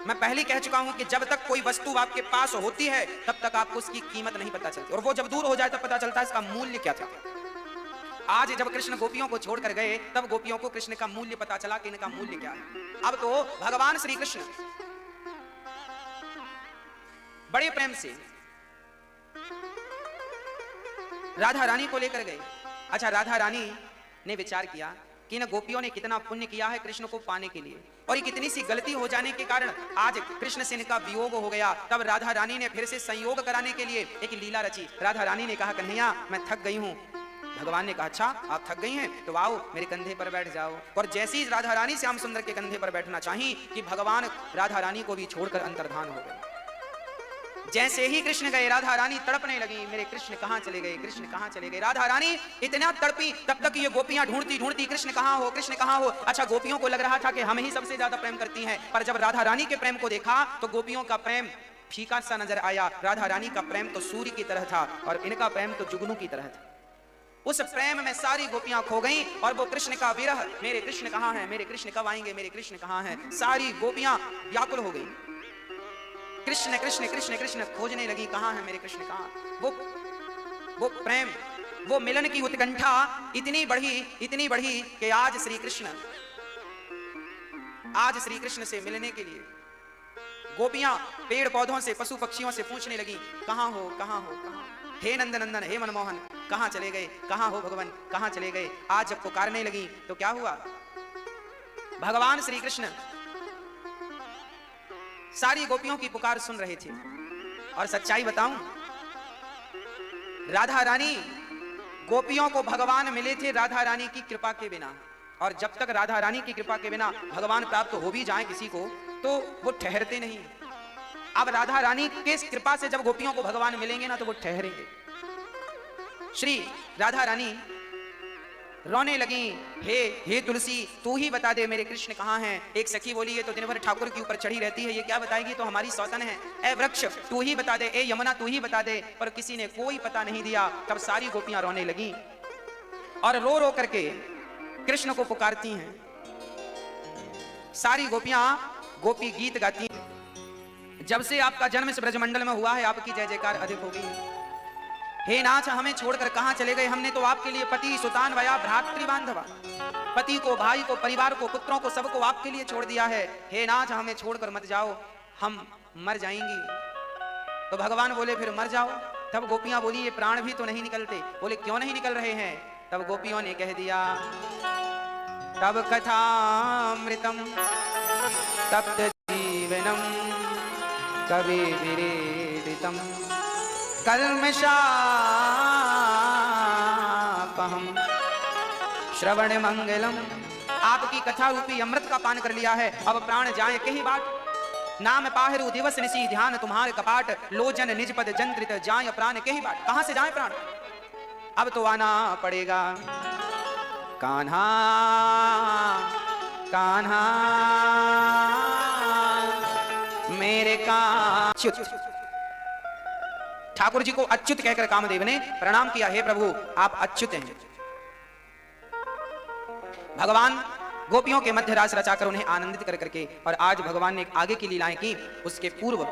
मैं पहले कह चुका हूं कि जब तक कोई वस्तु आपके पास होती है तब तक आपको उसकी कीमत नहीं पता चलती, और वो जब दूर हो जाए तब पता चलता है इसका मूल्य क्या था। आज जब कृष्ण गोपियों को छोड़कर गए तब गोपियों को कृष्ण का मूल्य पता चला कि इनका मूल्य क्या है। अब तो भगवान श्री कृष्ण बड़े प्रेम से राधा रानी को लेकर गए। अच्छा, राधा रानी ने विचार किया कि इन गोपियों ने कितना पुण्य किया है कृष्ण को पाने के लिए, और ये कितनी सी गलती हो जाने के कारण आज कृष्ण से इनका वियोग हो गया। तब राधा रानी ने फिर से संयोग कराने के लिए एक लीला रची। राधा रानी ने कहा कन्हैया मैं थक गई हूं। भगवान ने कहा अच्छा आप थक गई हैं तो आओ मेरे कंधे पर बैठ जाओ। और जैसे ही राधा रानी श्याम सुंदर के कंधे पर बैठना चाही कि भगवान राधा रानी को भी छोड़कर अंतर्धान हो गए। जैसे ही कृष्ण गए राधा रानी तड़पने लगी, मेरे कृष्ण कहां चले गए, कृष्ण कहां चले गए। राधा रानी इतना तड़पी, तब तक ये गोपियां ढूंढती ढूंढती कृष्ण कहां हो, कृष्ण कहां हो। अच्छा, गोपियों को लग रहा था कि हम ही सबसे ज्यादा प्रेम करती हैं, पर जब राधा रानी के प्रेम को देखा तो गोपियों का प्रेम फीका सा नजर आया। राधा रानी का प्रेम तो सूर्य की तरह था और इनका प्रेम तो जुगनू की तरह था। उस प्रेम में सारी गोपियां खो गईं और वो कृष्ण का विरह, मेरे कृष्ण कहां हैं, मेरे कृष्ण कब आएंगे, मेरे कृष्ण कहां हैं, सारी गोपियां व्याकुल हो गईं। कृष्ण कृष्ण कृष्ण कृष्ण खोजने लगी, कहां है मेरे कृष्ण कहां। वो प्रेम, वो मिलन की उत्कंठा इतनी बढ़ी कि आज श्री कृष्ण से मिलने के लिए गोपियां पेड़ पौधों से पशु पक्षियों से पूछने लगी कहां हो, कहां हो, कहां। हे नंदनंदन, हे मनमोहन कहां चले गए, कहां हो भगवान, कहां चले गए। आज जब पुकारने लगी तो क्या हुआ, भगवान श्री कृष्ण सारी गोपियों की पुकार सुन रहे थे। और सच्चाई बताऊं, राधा रानी, गोपियों को भगवान मिले थे राधा रानी की कृपा के बिना, और जब तक राधा रानी की कृपा के बिना भगवान प्राप्त हो भी जाए किसी को तो वो ठहरते नहीं। अब राधा रानी के कृपा से जब गोपियों को भगवान मिलेंगे ना तो वो ठहरेंगे। श्री राधा रानी रोने लगी, हे तुलसी, तू ही बता दे मेरे कृष्ण कहाँ हैं। एक सखी बोली, ये तो दिन भर ठाकुर के ऊपर चढ़ी रहती है, ये क्या बताएगी, तो हमारी सौतन है। ए वृक्ष तू ही बता दे, ए यमुना तू ही बता दे। पर किसी ने कोई पता नहीं दिया। तब सारी गोपियां रोने लगी और रो रो करके कृष्ण को पुकारती हैं। सारी गोपियां गोपी गीत गाती हैं। जब से आपका जन्म इस ब्रजमंडल में हुआ है, आपकी जय जयकार अधिक हो गई है। हे नाथ, हमें छोड़कर कहां चले गए? हमने तो आपके लिए पति, सुतान, वया, भ्रातृ बांधवा, पति को, भाई को, परिवार को, पुत्रों को, सबको आपके लिए छोड़ दिया है। हे नाथ, हमें छोड़कर मत जाओ, हम मर जाएंगी। तो भगवान बोले, फिर मर जाओ। तब गोपियां बोली, ये प्राण भी तो नहीं निकलते। बोले, क्यों नहीं निकल रहे हैं? तब गोपियों ने कह दिया, तब कथामृतम तप्त जीवनम कवि विरेदितम कल्मषापहम श्रवण मंगलम। आपकी कथा रूपी अमृत का पान कर लिया है, अब प्राण जाए कहीं बाट। नाम पाहरु दिवस निसी ध्यान तुम्हारे कपाट, लोजन निज पद जंत्रित जाए प्राण कहीं बाट। कहां से जाए प्राण? अब तो आना पड़ेगा। कान्हा कान्हा मेरे काच्युत। ठाकुर जी को अच्युत कहकर कामदेव ने प्रणाम किया, हे प्रभु आप अच्युत हैं। भगवान गोपियों के मध्य रास रचाकर उन्हें आनंदित कर करके, और आज भगवान ने आगे की लीलाएं की। उसके पूर्व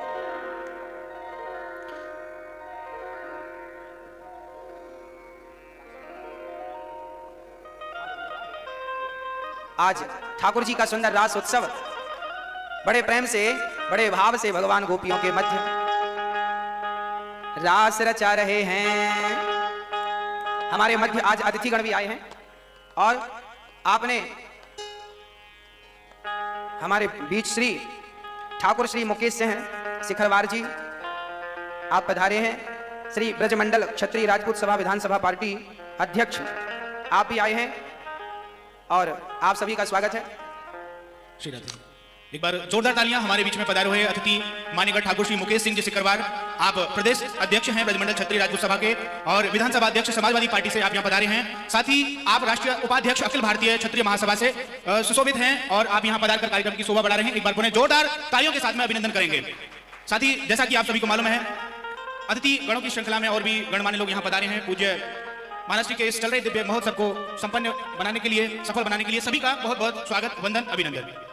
आज ठाकुर जी का सुंदर रास उत्सव बड़े प्रेम से, बड़े भाव से भगवान गोपियों के मध्य रास रचा रहे हैं। हमारे मध्य आज अतिथिगण भी आए हैं और आपने हमारे बीच श्री ठाकुर श्री मुकेश सिंह शिखरवार जी आप पधारे हैं। श्री ब्रजमंडल क्षत्रिय राजपूत सभा विधानसभा पार्टी अध्यक्ष आप भी आए हैं और आप सभी का स्वागत है। श्री राधे। एक बार जोरदार तालियां हमारे बीच में पधारे हुए अतिथि मान्यगढ़ ठाकुर श्री मुकेश सिंह जी सिकरवार। आप प्रदेश अध्यक्ष हैं ब्रजमंडल क्षत्रिय राजपूत सभा के और विधानसभा अध्यक्ष समाजवादी पार्टी से आप यहां पधारे हैं। साथ ही आप राष्ट्रीय उपाध्यक्ष अखिल भारतीय क्षत्रिय महासभा से सुशोभित हैं और आप यहां पधारकर कार्यक्रम की शोभा बढ़ा रहे हैं। एक बार पुनः जोरदार तालियों के साथ में अभिनंदन करेंगे। साथ ही जैसा कि आप सभी को मालूम है, अतिथि गणों की श्रृंखला में और भी गणमान्य लोग यहाँ पधारे हैं। पूज्य महाराज जी के इस चल रहे दिव्य महोत्सव को संपन्न बनाने के लिए, सफल बनाने के लिए सभी का बहुत बहुत स्वागत, वंदन, अभिनंदन।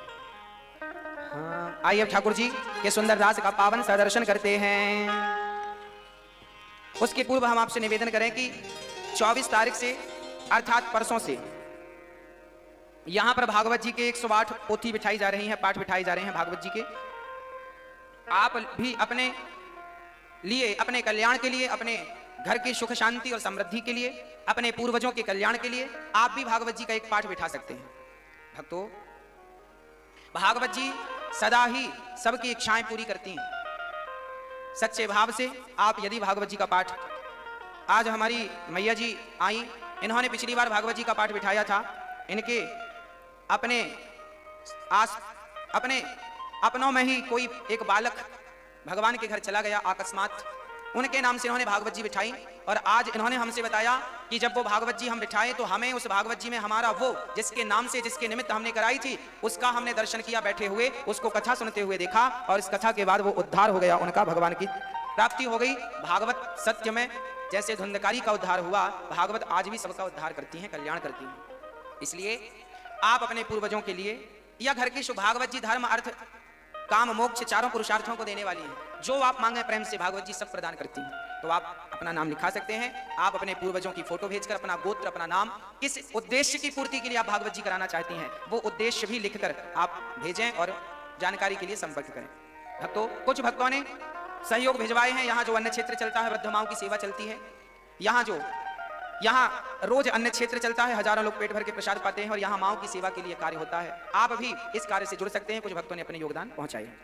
आइए अब ठाकुर जी के सुंदर रास का पावन सदर्शन करते हैं। उसके पूर्व हम आपसे निवेदन करें कि 24 तारीख से अर्थात परसों से यहां पर भागवत जी के 108 पोथी बिठाई जा रही हैं, पाठ बिठाए जा रहे हैं भागवत जी के। आप भी अपने लिए, अपने कल्याण के लिए, अपने घर की सुख शांति और समृद्धि के लिए, अपने पूर्वजों के कल्याण के लिए आप भी भागवत जी का एक पाठ बिठा सकते हैं। भक्तों, भागवत जी सदा ही सबकी इच्छाएं पूरी करती हैं। सच्चे भाव से आप यदि भागवत जी का पाठ, आज हमारी मैया जी आई, इन्होंने पिछली बार भागवत जी का पाठ बिठाया था। इनके अपने अपनों में ही कोई एक बालक भगवान के घर चला गया अकस्मात, उनके नाम से इन्होंने भागवत जी बिठाई। और आज इन्होंने हमसे बताया कि जब वो भागवत जी हम बिठाए तो हमें उस भागवत जी में हमारा वो जिसके नाम से, जिसके निमित्त हमने कराई थी, उसका हमने दर्शन किया बैठे हुए, उसको कथा सुनते हुए देखा और इस कथा के बाद वो उद्धार हो गया, उनका भगवान की प्राप्ति हो गई। भागवत सत्य में जैसे धुंधकारी का उद्धार हुआ, भागवत आज भी सबका उद्धार करती हैं, कल्याण करती हैं। इसलिए आप अपने पूर्वजों के लिए या घर की भागवत जी धर्म अर्थ काम मोक्ष चारों पुरुषार्थों को देने वाली है। जो आप मांगे प्रेम से भागवत जी सब प्रदान करती हैं। तो आप अपना नाम लिखा सकते हैं। आप अपने पूर्वजों की फोटो भेजकर अपना गोत्र, अपना नाम, किस उद्देश्य की पूर्ति के लिए आप भागवत जी कराना चाहती हैं, वो उद्देश्य भी लिखकर आप भेजें और जानकारी के लिए संपर्क करें। भक्तों, कुछ भक्तों ने सहयोग भिजवाए हैं। यहाँ जो अन्य क्षेत्र चलता है, वृद्ध माओं की सेवा चलती है। यहाँ रोज अन्य क्षेत्र चलता है, हजारों लोग पेट भर के प्रसाद पाते हैं और यहाँ माओं की सेवा के लिए कार्य होता है। आप भी इस कार्य से जुड़ सकते हैं। कुछ भक्तों ने अपने योगदान पहुंचाए हैं।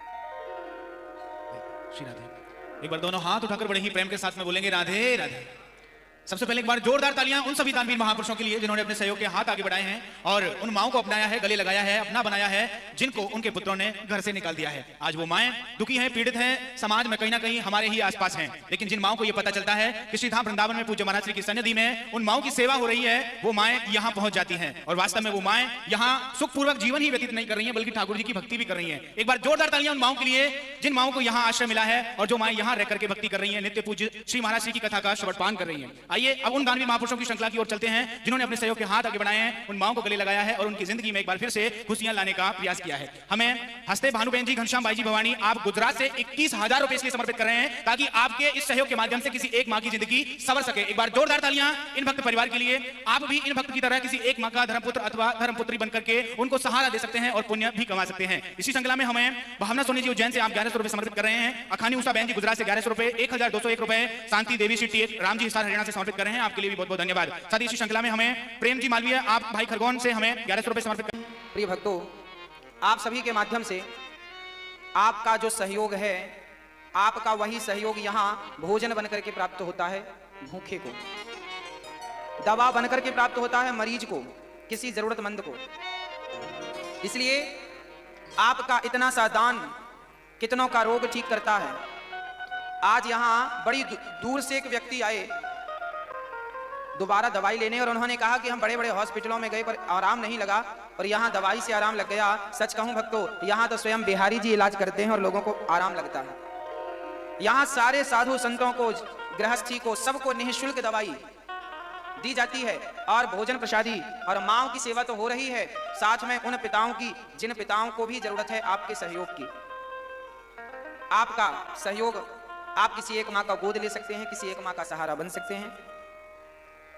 श्री राधे। एक बार दोनों हाथ उठाकर बड़े ही प्रेम के साथ में बोलेंगे राधे राधे। सबसे पहले एक बार जोरदार तालियां उन सभी दानवीर महापुरुषों के लिए जिन्होंने अपने सहयोग के हाथ आगे बढ़ाए हैं और उन माओं को अपनाया है, गले लगाया है, अपना बनाया है, जिनको उनके पुत्रों ने घर से निकाल दिया है। आज वो माएं दुखी हैं, पीड़ित हैं, समाज में कहीं ना कहीं हमारे ही आसपास हैं, लेकिन जिन माओं को यह पता चलता है कि श्रीधाम वृंदावन में पूज्य महाराज श्री की सन्निधि में उन माओं की सेवा हो रही है, वो माएं यहाँ पहुंच जाती हैं और वास्तव में वो माएं यहाँ सुखपूर्वक जीवन ही व्यतीत नहीं कर रही हैं, बल्कि ठाकुर जी की भक्ति भी कर रही हैं। एक बार जोरदार तालियां उन माओं के लिए जिन माओं को यहाँ आश्रय मिला है और जो माएं यहाँ रह करके भक्ति कर रही हैं, नित्य पूज्य श्री महाराज श्री की कथा का श्रवणपान कर रही हैं। आइए अब उन दानवीर महापुरुषों की श्रृंखला की ओर चलते हैं जिन्होंने अपने सहयोग के हाथ आगे बढ़ाए हैं, उन माओं को गले लगाया है और उनकी जिंदगी में एक बार फिर से खुशियां लाने का प्रयास किया है। हमें हंसते भानुबेन जी, घनश्याम भाई जी भवानी, आप गुजरात से 21,000 रुपए इसलिए समर्पित कर रहे हैं ताकि आपके इस सहयोग के माध्यम से किसी एक मां की जिंदगी संवर सके। एक बार जोरदार तालियां इन भक्त परिवार के लिए। आप भी इन भक्त की तरह किसी एक मां का धर्मपुत्र अथवा धर्मपुत्री बनकर के उनको सहारा दे सकते हैं और पुण्य भी कमा सकते हैं। इसी श्रृंखला में हमें भावना सोनी जी उज्जैन से आप 1100 रुपए समर्पित कर रहे हैं। अखानी उषा बहन जी गुजरात से 1100 रुपए, 1201 रुपए शांति देवी सिटी राम जी हिसार हरियाणा से समर्पित कर रहे हैं, आपके लिए भी बहुत बहुत धन्यवाद। साथ ही इसी श्रृंखला में हमें प्रेम जी मालवीय, आप भाई खरगोन से हमें 1100 रुपए समर्पित कर। प्रिय भक्तों, आप सभी के माध्यम से आपका जो सहयोग है, आपका वही सहयोग यहाँ भोजन बनकर के प्राप्त होता है, भूखे को दवा बनकर के प्राप्त होता है, मरीज को, किसी जरूरतमंद को। इसलिए आपका इतना सा दान कितनों का रोग ठीक करता है। आज यहाँ बड़ी दूर से एक व्यक्ति आए दोबारा दवाई लेने और उन्होंने कहा कि हम बड़े बड़े हॉस्पिटलों में गए पर आराम नहीं लगा और यहाँ दवाई से आराम लग गया। सच कहूं भक्तों, यहाँ तो स्वयं बिहारी जी इलाज करते हैं और लोगों को आराम लगता है। यहाँ सारे साधु संतों को, गृहस्थी को, सबको निःशुल्क दवाई दी जाती है और भोजन प्रसादी और माओं की सेवा तो हो रही है, साथ में उन पिताओं की जिन पिताओं को भी जरूरत है आपके सहयोग की। आपका सहयोग, आप किसी एक माँ का गोद ले सकते हैं, किसी एक माँ का सहारा बन सकते हैं।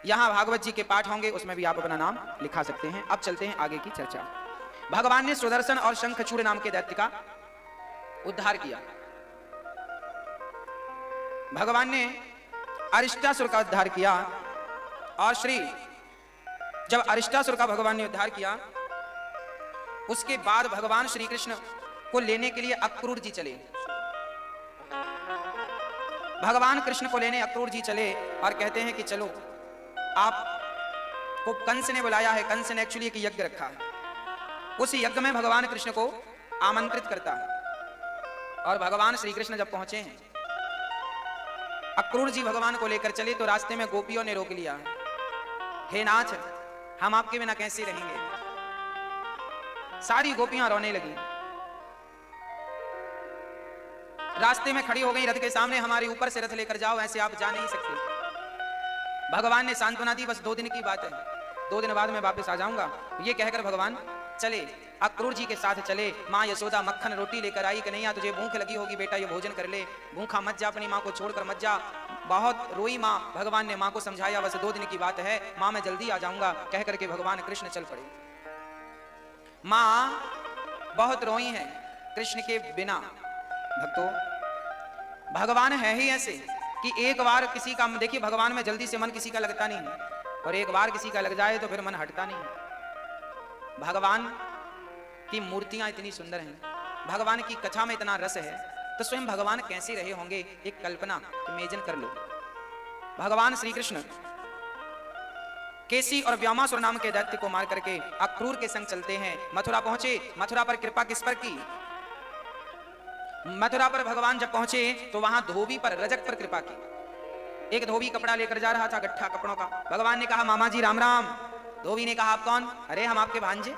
यहाँ भागवत जी के पाठ होंगे, उसमें भी आप अपना नाम लिखा सकते हैं। अब चलते हैं आगे की चर्चा। भगवान ने सुदर्शन और शंखचूड़ नाम के दैत्य का उद्धार किया। भगवान ने अरिष्टासुर का उद्धार किया और जब अरिष्टासुर का भगवान ने उद्धार किया, उसके बाद भगवान श्री कृष्ण को लेने के लिए अक्रूर जी चले। भगवान कृष्ण को लेने अक्रूर जी चले और कहते हैं कि चलो, आपको कंस ने बुलाया है। कंस ने एक्चुअली एक यज्ञ रखा है, उस यज्ञ में भगवान कृष्ण को आमंत्रित करता है। और भगवान श्री कृष्ण जब पहुंचे हैं, अक्रूर जी भगवान को लेकर चले तो रास्ते में गोपियों ने रोक लिया। हे नाथ, हम आपके बिना कैसे रहेंगे। सारी गोपियां रोने लगी, रास्ते में खड़ी हो गई रथ के सामने, हमारे ऊपर से रथ लेकर जाओ, ऐसे आप जा नहीं सकते। भगवान ने सांत्वना दी, बस 2 दिन की बात है, 2 दिन बाद मैं वापस आ जाऊंगा। ये कहकर भगवान चले, अक्रूर जी के साथ चले। माँ यशोदा मक्खन रोटी लेकर आई, कन्हैया तुझे भूख लगी होगी बेटा, ये भोजन कर ले, भूखा मत जा, अपनी माँ को छोड़कर मत जा। बहुत रोई माँ। भगवान ने माँ को समझाया, बस 2 दिन की बात है माँ, मैं जल्दी आ जाऊंगा। कह करके भगवान कृष्ण चल पड़े। माँ बहुत रोई हैं कृष्ण के बिना। भक्तों, भगवान है ही ऐसे कि एक बार किसी का, देखिए भगवान में जल्दी से मन किसी का लगता नहीं है, और एक बार किसी का लग जाए तो फिर मन हटता नहीं है। भगवान की मूर्तियां इतनी सुंदर हैं, भगवान की कथा में इतना रस है, तो स्वयं भगवान कैसे रहे होंगे, एक कल्पना इमेजिन कर लो। भगवान श्री कृष्ण केसी और व्योमासुर नाम के दैत्य को मार करके अक्रूर के संग चलते हैं। मथुरा पहुंचे। मथुरा पर कृपा किस पर की? मथुरा पर भगवान जब पहुंचे तो वहां धोबी पर, रजक पर कृपा की। एक धोबी कपड़ा लेकर जा रहा था, गट्ठा कपड़ों का। भगवान ने कहा, मामा जी राम राम। धोबी ने कहा, आप कौन? अरे हम आपके भांजे,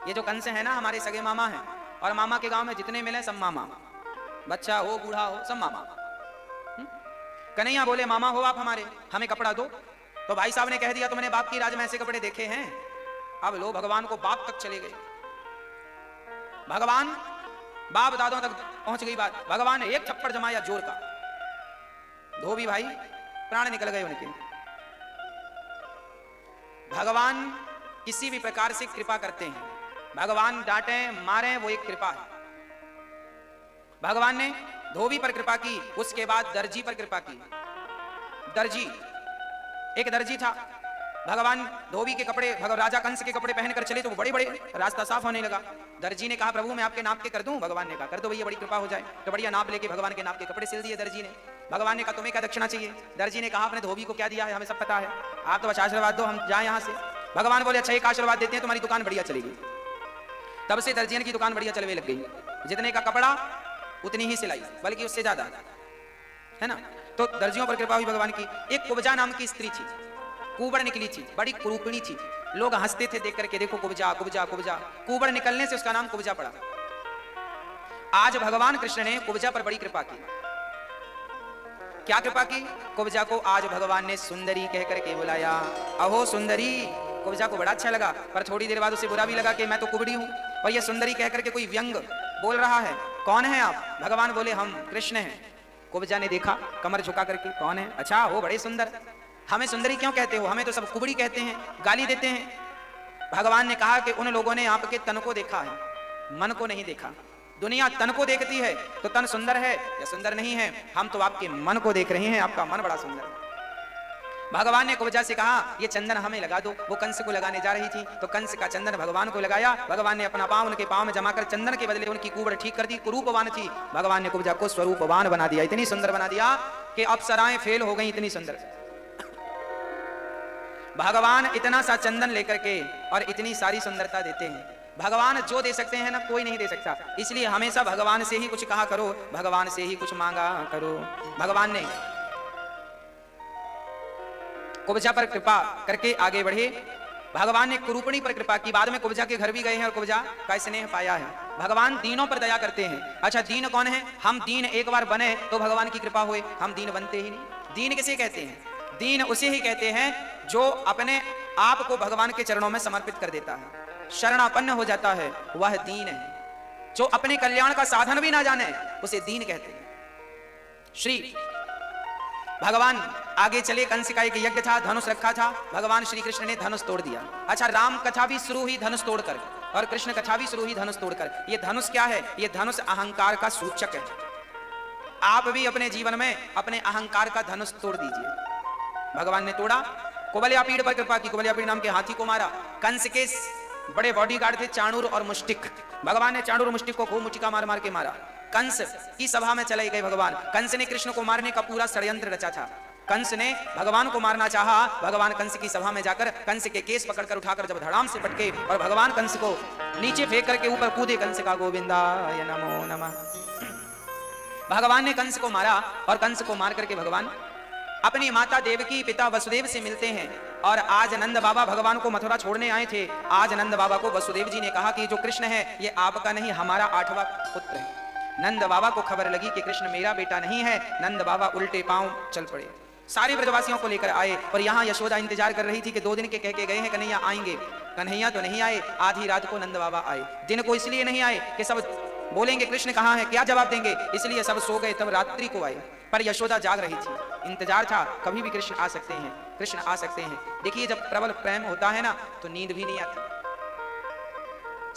ये जो कंस है ना हमारे सगे मामा हैं, और मामा के गांव में जितने मिले सब मामा, बच्चा हो बूढ़ा हो सब मामा। कन्हैया बोले, मामा हो आप हमारे, हमें कपड़ा दो। तो भाई साहब ने कह दिया, तुमने बाप की राज में ऐसे कपड़े देखे हैं? अब लो, भगवान को बाप तक चले गए। भगवान बाप दादों तक पहुंच गई बात। भगवान ने एक थप्पड़ जमाया जोर का, धोबी भाई प्राण निकल गए उनके। भगवान किसी भी प्रकार से कृपा करते हैं, भगवान डांटे मारे वो एक कृपा है। भगवान ने धोबी पर कृपा की, उसके बाद दर्जी पर कृपा की। दर्जी, एक दर्जी था, भगवान धोबी के कपड़े राजा कंस के कपड़े पहनकर चले तो वो बड़े बड़े, रास्ता साफ होने लगा। दर्जी ने कहा प्रभु मैं आपके नाप के कर दूं? भगवान ने कहा कर दो भैया, बड़ी कृपा हो जाए। तो बढ़िया नाप लेके भगवान के नाप के कपड़े सिल दिए दर्जी ने। भगवान ने कहा तुम्हें क्या दक्षिणा चाहिए? दर्जी ने कहा आपने धोबी को क्या दिया है हमें सब पता है, आप तो बस आशीर्वाद दो, हम जाए यहाँ से। भगवान बोले अच्छा एक आशीर्वाद देते हैं, तुम्हारी दुकान बढ़िया चलेगी। तब से दर्जियन की दुकान बढ़िया चलने लग गई। जितने का कपड़ा उतनी ही सिलाई, बल्कि उससे ज्यादा, है ना। तो दर्जियों पर कृपा हुई भगवान की। एक कुब्जा नाम की स्त्री थी, कुबड़ निकली थी, बड़ी कुरूपणी थी। लोग हंसते थे देख करके, देखो कुब्जा कुब्जा कुब्जा। कुबड़ निकलने से उसका नाम कुब्जा पड़ा। आज भगवान कृष्ण ने कुब्जा पर बड़ी कृपा की। क्या कृपा की? कुब्जा को आज भगवान ने सुंदरी कह करके बुलाया। अहो सुंदरी। कुब्जा को बड़ा अच्छा लगा, पर थोड़ी देर बाद उसे बुरा भी लगा कि मैं तो कुबड़ी हूं और ये सुंदरी कह करके कोई व्यंग बोल रहा है। कौन है आप? भगवान बोले हम कृष्ण हैं। कुब्जा ने देखा कमर झुका करके, कौन है? अच्छा वो बड़े सुंदर, हमें सुंदरी क्यों कहते हो? हमें तो सब कुबड़ी कहते हैं, गाली देते हैं। भगवान ने कहा कि उन लोगों ने आपके तन को देखा है, मन को नहीं देखा। दुनिया तन को देखती है तो तन सुंदर है या सुंदर नहीं है, हम तो आपके मन को देख रहे हैं, आपका मन बड़ा सुंदर है। भगवान ने कुब्जा से कहा ये चंदन हमें लगा दो। वो कंस को लगाने जा रही थी तो कंस का चंदन भगवान को लगाया। भगवान ने अपना पांव उनके पांव में जमाकर चंदन के बदले उनकी कुबड़ ठीक कर दी। कुरूपवान थी, भगवान ने कुब्जा को स्वरूपवान बना दिया, इतनी सुंदर बना दिया कि अप्सराएं फेल हो गई, इतनी सुंदर। भगवान इतना सा चंदन लेकर के और इतनी सारी सुंदरता देते हैं। भगवान जो दे सकते हैं ना कोई नहीं दे सकता, इसलिए हमेशा भगवान से ही कुछ कहा करो, भगवान से ही कुछ मांगा करो। भगवान ने कुब्जा पर कृपा करके आगे बढ़े। भगवान ने कुरूपणी पर कृपा की, बाद में कुब्जा के घर भी गए हैं और कुब्जा का स्नेह पाया है। भगवान दीनों पर दया करते हैं। अच्छा दीन कौन है? हम दीन एक बार बने तो भगवान की कृपा हुए, हम दीन बनते ही नहीं। दीन किसे कहते हैं? दीन उसे ही कहते हैं जो अपने आप को भगवान के चरणों में समर्पित कर देता है, शरणापन्न हो जाता है, वह दीन है। जो अपने कल्याण का साधन भी ना जाने उसे दीन कहते हैं। श्री भगवान आगे चले, कंस का एक यज्ञ था, धनुष रखा था, भगवान श्री कृष्ण ने धनुष तोड़ दिया। अच्छा राम कथा भी शुरू हुई धनुष तोड़कर और कृष्ण कथा भी शुरू हुई धनुष तोड़कर। ये धनुष क्या है? ये धनुष अहंकार का सूचक है। आप भी अपने जीवन में अपने अहंकार का धनुष तोड़ दीजिए। भगवान ने तोड़ा। कुबल्यापीड़ पर कृपा की, कुबल्यापीड़ नाम के हाथी को मारा। कंस के बड़े बॉडीगार्ड थे चाणूर और मुष्टिक, भगवान ने चाणूर मुष्टिक को खूब मुटिका मार मार के मारा। कंस की सभा में चले गए भगवान। कंस ने कृष्ण को मारने का पूरा षड्यंत्र रचा था। कंस ने भगवान को मारना चाहा। भगवान कंस की सभा में जाकर कंस के केस पकड़कर उठाकर जब धड़ाम से पटके और भगवान कंस को नीचे फेंक करके ऊपर कूदे, कंस का गोविंदाय नमो नमः। भगवान ने कंस को मारा और कंस को मार करके भगवान अपनी माता देवकी पिता वसुदेव से मिलते हैं। और आज नंद बाबा भगवान को मथुरा छोड़ने आए थे। आज नंद बाबा को वसुदेव जी ने कहा कि जो कृष्ण है ये आपका नहीं, हमारा 8वां पुत्र है। नंद बाबा को खबर लगी कि कृष्ण मेरा बेटा नहीं है। नंद बाबा उल्टे पांव चल पड़े, सारे ब्रजवासियों को लेकर आए। और यहाँ यशोदा इंतजार कर रही थी कि 2 दिन के कह के गए हैं कन्हैया आएंगे। कन्हैया तो नहीं आए। आधी रात को नंद बाबा आए। दिन को इसलिए नहीं आए कि सब बोलेंगे कृष्ण कहाँ है, क्या जवाब देंगे, इसलिए सब सो गए। तब रात्रि को आए, पर यशोदा जाग रही थी। इंतजार था कभी भी कृष्ण आ सकते हैं, कृष्ण आ सकते हैं। देखिए जब प्रबल प्रेम होता है ना तो नींद भी नहीं आती।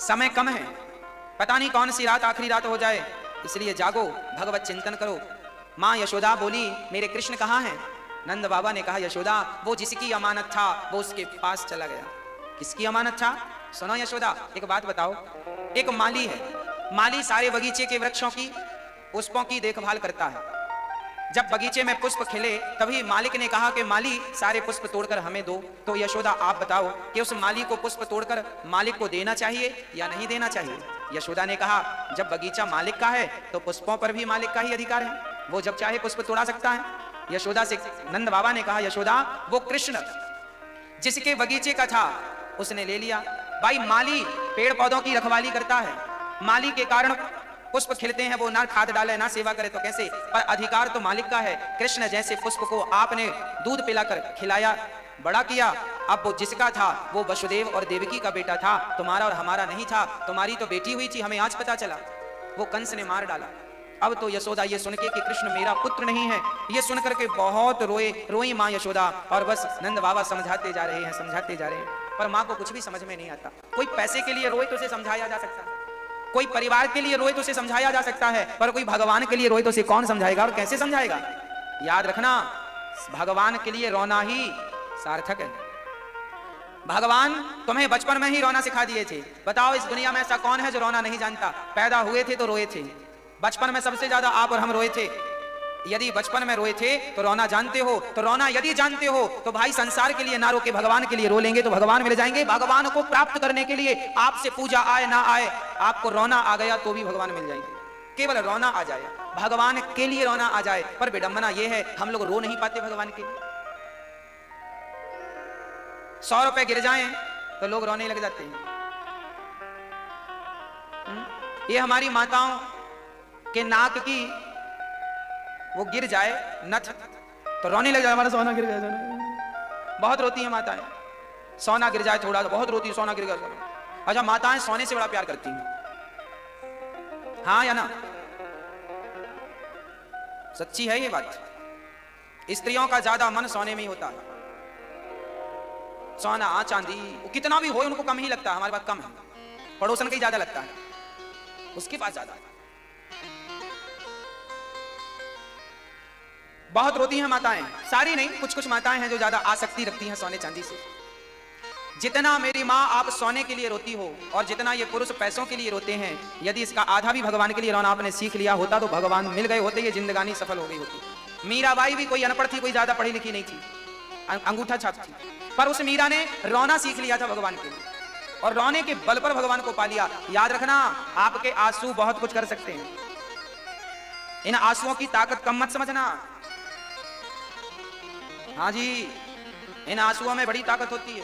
समय कम है, पता नहीं कौन सी रात आखिरी रात हो जाए, इसलिए जागो, भगवत चिंतन करो। माँ यशोदा बोली मेरे कृष्ण कहाँ हैं? नंद बाबा ने कहा यशोदा वो जिसकी अमानत था वो उसके पास चला गया। किसकी अमानत था? सुनो यशोदा एक बात बताओ। एक माली है, माली सारे बगीचे के वृक्षों की पुष्पों की देखभाल करता है। जब बगीचे में पुष्प खिले तभी मालिक ने कहा कि माली सारे पुष्प तोड़कर हमें दो। तो यशोदा आप बताओ कि उस माली को पुष्प तोड़कर मालिक को देना चाहिए या नहीं देना चाहिए? यशोदा ने कहा जब बगीचा मालिक का है तो पुष्पों पर भी मालिक का ही अधिकार है, वो जब चाहे पुष्प तोड़ा सकता है। यशोदा से नंद बाबा ने कहा यशोदा वो कृष्ण जिसके बगीचे का था उसने ले लिया। भाई माली पेड़ पौधों की रखवाली करता है, माली के कारण पुष्प खिलते हैं, वो ना खाद डाले ना सेवा करे तो कैसे, पर अधिकार तो मालिक का है। कृष्ण जैसे पुष्प को आपने दूध पिलाकर खिलाया, बड़ा किया, अब वो जिसका था वो वसुदेव और देवकी का बेटा था, तुम्हारा और हमारा नहीं था। तुम्हारी तो बेटी हुई थी, हमें आज पता चला, वो कंस ने मार डाला। अब तो यशोदा ये सुन के कि कृष्ण मेरा पुत्र नहीं है, ये सुन करके बहुत रोई माँ यशोदा। और बस नंद बाबा समझाते जा रहे हैं, समझाते जा रहे हैं, पर माँ को कुछ भी समझ में नहीं आता। कोई पैसे के लिए रोए तो उसे समझाया जा सकता है, कोई परिवार के लिए रोए तो उसे समझाया जा सकता है, पर कोई भगवान के लिए रोए तो उसे कौन समझाएगा और कैसे समझाएगा? याद रखना भगवान के लिए रोना ही सार्थक है। भगवान तुम्हें बचपन में ही रोना सिखा दिए थे। बताओ इस दुनिया में ऐसा कौन है जो रोना नहीं जानता? पैदा हुए थे तो रोए थे, बचपन में सबसे ज्यादा आप और हम रोए थे। यदि बचपन में रोए थे तो रोना जानते हो, तो रोना यदि जानते हो तो भाई संसार के लिए ना रो के भगवान के लिए रो लेंगे तो भगवान मिल जाएंगे। भगवान को प्राप्त करने के लिए आपसे पूजा आए ना आए, आपको रोना आ गया तो भी भगवान मिल जाएंगे। केवल रोना आ जाए, भगवान के लिए रोना आ जाए। पर विडंबना यह है हम लोग रो नहीं पाते भगवान के लिए। 100 रुपए गिर जाएं तो लोग रोने लग जाते हैं। ये हमारी माताओं के नाक की वो गिर जाए नथ तो रोने लग जाए, हमारा सोना गिर गया। बहुत रोती हैं माताएं, सोना गिर जाए थोड़ा तो बहुत रोती है, सोना गिर गया। अच्छा, माताएं सोने से बड़ा प्यार करती हैं, हाँ या ना? सच्ची है ये बात। स्त्रियों का ज्यादा मन सोने में ही होता है। सोना चांदी कितना भी हो उनको कम ही लगता है, हमारे पास कम है। पड़ोसन का ही ज्यादा लगता है, उसके पास ज्यादा है। बहुत रोती हैं माताएं, सारी नहीं, कुछ कुछ माताएं हैं जो ज्यादा आसक्ति रखती हैं सोने चांदी से। जितना मेरी माँ आप सोने के लिए रोती हो और जितना ये पुरुष पैसों के लिए रोते हैं, यदि इसका आधा भी भगवान के लिए रोना आपने सीख लिया होता तो भगवान मिल गए होते, ये जिंदगानी सफल हो गई होती। मीराबाई भी कोई अनपढ़ थी, कोई ज्यादा पढ़ी लिखी नहीं थी, अंगूठा छाप थी, पर उस मीरा ने रोना सीख लिया था भगवान के लिए और रोने के बल पर भगवान को पा लिया। याद रखना, आपके आंसू बहुत कुछ कर सकते हैं। इन आंसुओं की ताकत कम मत समझना। हाँ जी, इन आंसुओं में बड़ी ताकत होती है।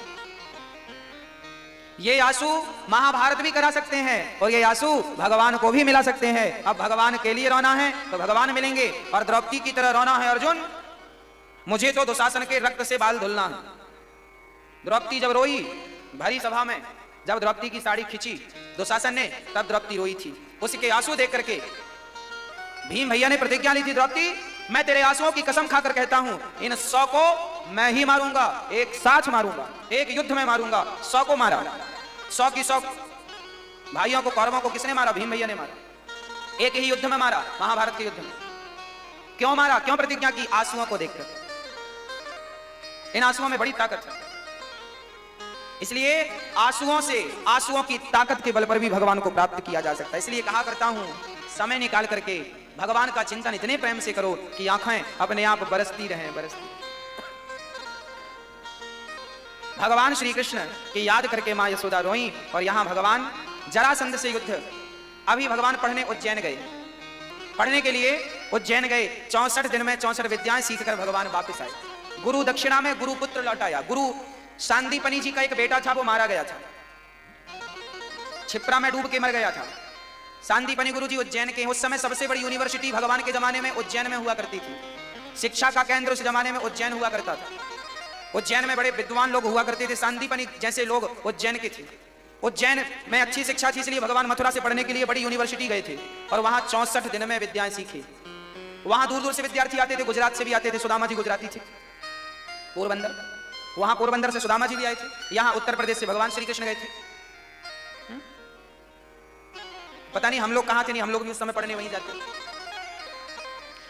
ये आंसू महाभारत भी करा सकते हैं और ये आंसू भगवान को भी मिला सकते हैं। अब भगवान के लिए रोना है तो भगवान मिलेंगे, और द्रौपदी की तरह रोना है अर्जुन, मुझे तो दुशासन के रक्त से बाल धुलना है। द्रौपदी जब रोई भरी सभा में, जब द्रौपदी की साड़ी खींची दुशासन ने, तब द्रौपदी रोई थी। उसके आंसू देख करके भीम भैया ने प्रतिज्ञा ली थी, द्रौपदी मैं तेरे आंसुओं की कसम खाकर कहता हूं, इन 100 को मैं ही मारूंगा, एक साथ मारूंगा, एक युद्ध में मारूंगा। 100 को मारा, 100 की 100 भाइयों को, कौरवों को किसने मारा? भीम भैया ने मारा। एक ही युद्ध में मारा, महाभारत के युद्ध में। क्यों मारा? क्यों प्रतिज्ञा की? आंसुओं को देखकर। इन आंसुओं में बड़ी ताकत है, इसलिए आंसुओं से, आंसुओं की ताकत के बल पर भी भगवान को प्राप्त किया जा सकता है। इसलिए कहा करता हूं, समय निकाल करके भगवान का चिंतन इतने प्रेम से करो कि आंखें अपने आप बरसती रहें, बरसती। भगवान श्री कृष्ण की याद करके मां यशोदा रोई, और यहां भगवान जरासंध से युद्ध, अभी भगवान पढ़ने उज्जैन गए, पढ़ने के लिए उज्जैन गए। 64 दिन में 64 विद्याएं सीखकर भगवान वापस आए। गुरु दक्षिणा में गुरु पुत्र लौट आया। गुरु सांदीपनी जी का एक बेटा था, वो मारा गया था, छिप्रा में डूब के मर गया था। सांदीपनी गुरु जी उज्जैन के, उस समय सबसे बड़ी यूनिवर्सिटी भगवान के जमाने में उज्जैन में हुआ करती थी। शिक्षा का केंद्र उस जमाने में उज्जैन हुआ करता था। उज्जैन में बड़े विद्वान लोग हुआ करते थे, सांदीपनी जैसे लोग उज्जैन के थे। उज्जैन में अच्छी शिक्षा थी, इसलिए भगवान मथुरा से पढ़ने के लिए बड़ी यूनिवर्सिटी गए थे और वहां 64 दिन में विद्याएं सीखी। वहां दूर दूर से विद्यार्थी आते थे, गुजरात से भी आते थे, सुदामा जी गुजराती थे, पोरबंदर, वहां पोरबंदर से सुदामा जी भी आए थे। यहां उत्तर प्रदेश से भगवान श्री कृष्ण गए थे। पता नहीं हम लोग कहां थे, नहीं हम लोग भी उस समय पढ़ने वहीं जाते।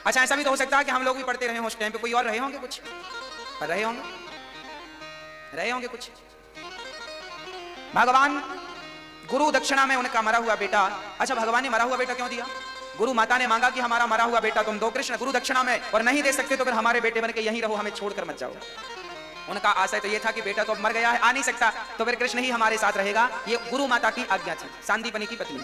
अच्छा, ऐसा भी तो हो सकता है कि हम लोग भी पढ़ते रहे उस टाइम पे, कोई और रहे होंगे, कुछ रहे होंगे कुछ। भगवान गुरु दक्षिणा में उनका मरा हुआ बेटा, अच्छा भगवान ने मरा हुआ बेटा क्यों दिया? गुरु माता ने मांगा कि हमारा मरा हुआ बेटा तुम दो कृष्ण, गुरु दक्षिणा में, और नहीं दे सकते तो फिर हमारे बेटे बन के यहीं रहो, हमें छोड़कर मत जाओ। उनका आशय तो ये था कि बेटा तो अब मर गया है, आ नहीं सकता, तो फिर कृष्ण ही हमारे साथ रहेगा। ये गुरु माता की आज्ञा थी, सांदीपनी की पत्नी।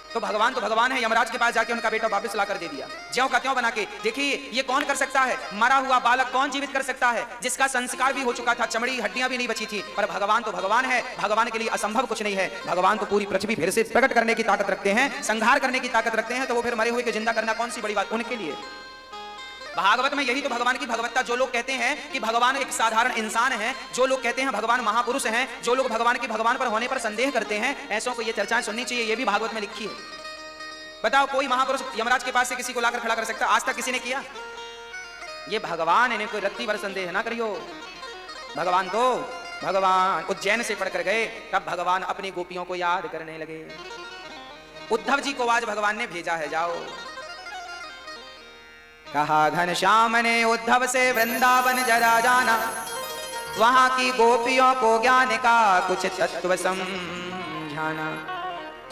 तो भगवान है, यमराज के पास जाके उनका बेटा वापस लाकर दे दिया, ज्यों का त्यों बना के। देखिए ये कौन कर सकता है? मरा हुआ बालक कौन जीवित कर सकता है? जिसका संस्कार भी हो चुका था, चमड़ी हड्डियां भी नहीं बची थी, पर भगवान तो भगवान है, भगवान के लिए असंभव कुछ नहीं है। भगवान तो पूरी पृथ्वी फिर से प्रकट करने की ताकत रखते हैं, संहार करने की ताकत रखते हैं, तो वो फिर मरे हुए के जिंदा करना कौन सी बड़ी बात उनके लिए। भागवत में यही तो भगवान की भगवत्ता, जो लोग कहते हैं कि भगवान एक साधारण इंसान है, जो लोग कहते हैं भगवान महापुरुष हैं, जो लोग भगवान की भगवान पर होने पर संदेह करते हैं, ऐसों को ये चर्चाएं सुननी चाहिए। ये भी भागवत में लिखी है। बताओ कोई महापुरुष यमराज के पास से किसी को लाकर खड़ा कर सकता? आज तक किसी ने किया? ये भगवान, इन्हें कोई रत्ती भर संदेह ना करियो। भगवान उज्जैन से पढ़कर गए, तब भगवान अपनी गोपियों को याद करने लगे। उद्धव जी को आज भगवान ने भेजा है, जाओ। कहा घनश्याम ने उद्धव से, वृंदावन जरा जाना, वहां की गोपियों को ज्ञान का कुछ तत्व समझाना।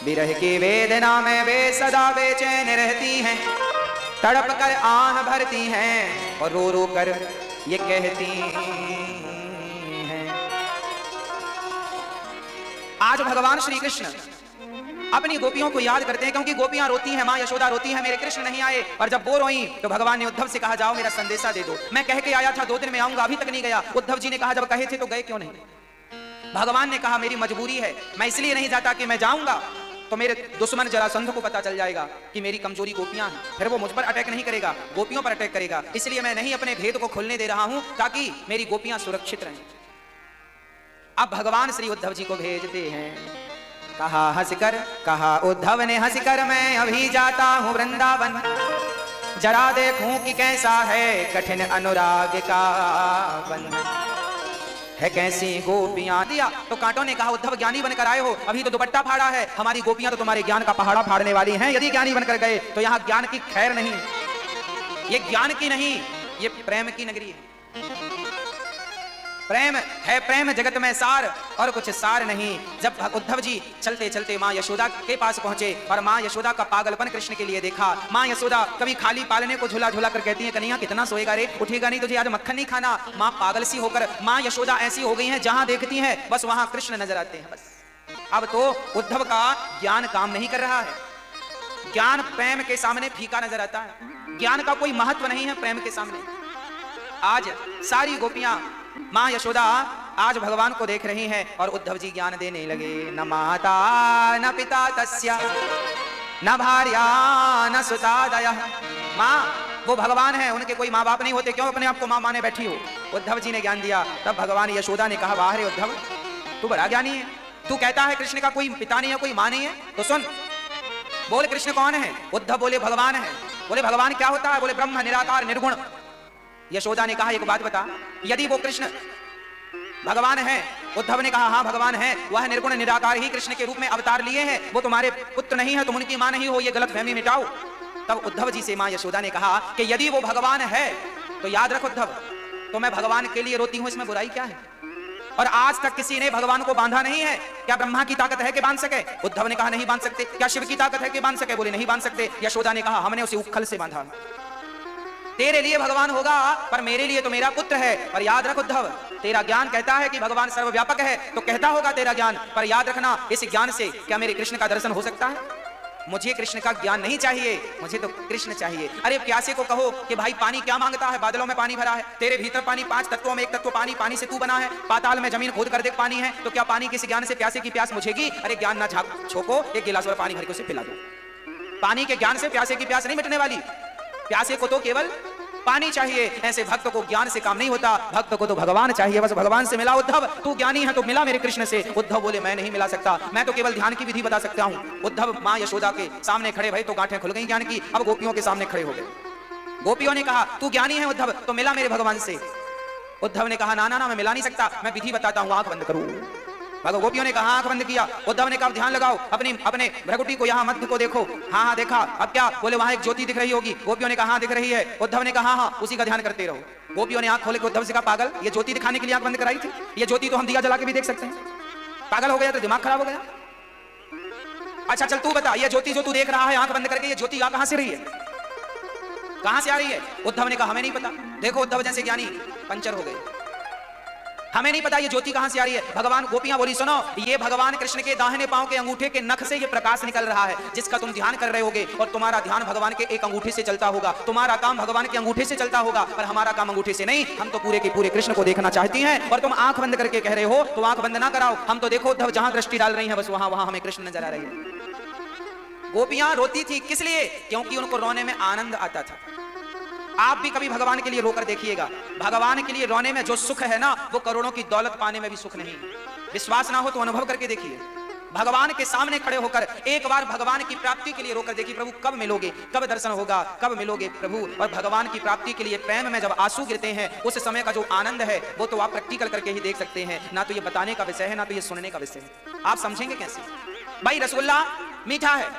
विरह की वेदना में वे सदा बेचैन रहती हैं, तड़प कर आह भरती हैं और रो रो कर ये कहती हैं। आज भगवान श्री कृष्ण अपनी गोपियों को याद करते हैं, क्योंकि गोपियां रोती हैं, मां यशोदा रोती है मेरे कृष्ण नहीं आए। और जब वो रोई तो भगवान ने उद्धव से कहा जाओ मेरा संदेशा दे दो। मैं कह के आया था 2 दिन में आऊंगा, अभी तक नहीं गया। उद्धव जी ने कहा जब कहे थे तो गए क्यों नहीं? भगवान ने कहा मेरी मजबूरी है, मैं इसलिए नहीं जाता कि मैं जाऊंगा तो मेरे दुश्मन जरासंध को पता चल जाएगा कि मेरी कमजोरी गोपियां हैं, फिर वो मुझ पर अटैक नहीं करेगा, गोपियों पर अटैक करेगा। इसलिए मैं नहीं अपने भेद को खोलने दे रहा हूं ताकि मेरी गोपियां सुरक्षित रहें। अब भगवान श्री उद्धव जी को भेजते हैं। कहा हंसकर, कहा उद्धव ने हंसकर, मैं अभी जाता हूं वृंदावन, जरा देखूं कि कैसा है कठिन अनुराग का बंधन है, कैसी गोपियां। दिया तो कांटों ने कहा उद्धव ज्ञानी बनकर आए हो, अभी तो दुपट्टा फाड़ा है, हमारी गोपियां तो तुम्हारे ज्ञान का पहाड़ा फाड़ने वाली हैं। यदि ज्ञानी बनकर गए तो यहाँ ज्ञान की खैर नहीं, ये ज्ञान की नहीं, ये प्रेम की नगरी है। प्रेम है, प्रेम जगत में सार और कुछ सार नहीं। जब उद्धव जी चलते चलते मां यशोदा के पास पहुंचे और मां यशोदा का पागलपन कृष्ण के लिए देखा। मां यशोदा कभी खाली पालने को झूला झूला कर कहती है कन्हैया कितना सोएगा रे, उठेगा नहीं, तुझे आज मक्खन नहीं खाना। मां पागल सी होकर मां यशोदा ऐसी हो गई हैं, जहां देखती हैं बस वहां कृष्ण नजर आते हैं बस। अब तो उद्धव का ज्ञान काम नहीं कर रहा है, ज्ञान प्रेम के सामने फीका नजर आता है, ज्ञान का कोई महत्व नहीं है प्रेम के सामने। आज सारी गोपियां मां यशोदा आज भगवान को देख रही हैं और उद्धव जी ज्ञान देने लगे। न माता न पिता तस्या न भार्या न सुता दयः। मां वो भगवान है, उनके कोई माँ बाप नहीं होते, क्यों अपने आप को मां माने बैठी हो? उद्धव जी ने ज्ञान दिया। तब भगवान यशोदा ने कहा वाह रे उद्धव, तू बड़ा ज्ञानी है, तू कहता है कृष्ण का कोई पिता नहीं है, कोई मां नहीं है, तो सुन बोल कृष्ण कौन है? उद्धव बोले भगवान है। बोले भगवान क्या होता है? बोले ब्रह्म निराकार निर्गुण। यशोदा ने कहा एक बात बता, यदि वो कृष्ण भगवान है, उद्धव ने कहा हाँ भगवान है, वह निर्गुण निराकार ही कृष्ण के रूप में अवतार लिए हैं, वो तुम्हारे पुत्र नहीं है, तुम उनकी मां नहीं हो, ये गलतफहमी मिटाओ। तब उद्धव जी से मां यशोदा ने कहा कि यदि वो भगवान है तो याद रख उद्धव, तो मैं भगवान के लिए रोती हूं, इसमें बुराई क्या है? और आज तक किसी ने भगवान को बांधा नहीं है। क्या ब्रह्मा की ताकत है कि बांध सके? उद्धव ने कहा नहीं बांध सकते। क्या शिव की ताकत है कि बांध सके? बोले नहीं बांध सकते। यशोदा ने कहा हमने उसे उखल से बांधा। तेरे लिए भगवान होगा पर मेरे लिए तो मेरा पुत्र है। और याद रख उद्धव, तेरा ज्ञान कहता है कि भगवान सर्वव्यापक है, तो कहता होगा तेरा ज्ञान, पर याद रखना इस ज्ञान से क्या मेरे कृष्ण का दर्शन हो सकता है? मुझे कृष्ण का ज्ञान नहीं चाहिए, मुझे तो कृष्ण चाहिए। अरे प्यासे को कहो कि भाई पानी क्या मांगता है? बादलों में पानी भरा है, तेरे भीतर पानी, 5 तत्वों में एक तत्व पानी, पानी से तू बना है, पाताल में जमीन खोद कर देख पानी है, तो क्या पानी किसी ज्ञान से प्यासे की प्यास बुझेगी? अरे ज्ञान ना छोको, एक गिलास भर पानी भर के उसे पिला दो। पानी के ज्ञान से प्यासे की प्यास नहीं मिटने वाली, प्यासे को तो केवल पानी चाहिए। ऐसे भक्त को ज्ञान से काम नहीं होता, भक्त को तो भगवान चाहिए, बस भगवान से मिला। उद्धव तू ज्ञानी है तो मिला मेरे कृष्ण से। उद्धव बोले मैं नहीं मिला सकता, मैं तो केवल ध्यान की विधि बता सकता हूँ। उद्धव माँ यशोदा के सामने खड़े भई तो गांठें खुल गई ज्ञान की। अब गोपियों के सामने खड़े हो गए। गोपियों ने कहा तू ज्ञानी है उद्धव तो मिला मेरे भगवान से। उद्धव ने कहा ना ना ना मैं मिला नहीं सकता, मैं विधि बताता हूँ, आंख बंद करूँ। गोपियों ने कहा आंख बंद किया। उद्धव ने कहा ध्यान लगाओ, अपने भ्रगुटी को यहाँ मध्य को देखो। हाँ हाँ देखा, अब क्या? बोले वहां एक ज्योति दिख रही होगी। गोपियों ने कहा हाँ दिख रही है। उद्धव ने कहा हाँ उसी का ध्यान करते रहो। गोपियों ने आंख खोले के उद्धव से कहा पागल, ये ज्योति दिखाने के लिए आंख बंद कराई थी? ये ज्योति तो हम दिया जला के भी देख सकते हैं। पागल हो गया तो दिमाग खराब हो गया। अच्छा चल तू बता, ये ज्योति जो तू देख रहा है आंख बंद करके, ये ज्योति आ कहां से रही है, कहां से आ रही है? उद्धव ने कहा हमें नहीं पता। देखो उद्धव जैसे ज्ञानी पंचर हो गए, हमें नहीं पता ये ज्योति कहां से आ रही है। भगवान, गोपियां बोली सुनो, ये भगवान कृष्ण के दाहिने पांव के अंगूठे के नख से ये प्रकाश निकल रहा है जिसका तुम ध्यान कर रहे होगे, और तुम्हारा ध्यान भगवान के एक अंगूठे से चलता होगा, तुम्हारा काम भगवान के अंगूठे से चलता होगा, पर हमारा काम अंगूठे से नहीं। हम तो पूरे के पूरे कृष्ण को देखना चाहती हैं और तुम आंख बंद करके कह रहे हो, तो आंख बंद ना कराओ। हम तो देखो उद्धव जहां दृष्टि डाल रही है बस वहां वहां हमें कृष्ण नजर आ रही है। गोपियां रोती थी किस लिए? क्योंकि उनको रोने में आनंद आता था। आप भी कभी भगवान के लिए रोकर देखिएगा, भगवान के लिए रोने में जो सुख है ना, वो करोड़ों की दौलत पाने में भी सुख नहीं। विश्वास ना हो तो अनुभव करके देखिए। भगवान के सामने खड़े होकर एक बार भगवान की प्राप्ति के लिए रोकर देखिए, प्रभु कब मिलोगे, कब दर्शन होगा, कब मिलोगे प्रभु। और भगवान की प्राप्ति के लिए प्रेम में जब आंसू गिरते हैं, उस समय का जो आनंद है वो तो आप प्रैक्टिकल करके ही देख सकते हैं। ना तो ये बताने का विषय है, ना तो ये सुनने का विषय है। आप समझेंगे कैसे? भाई रसगुल्ला मीठा है,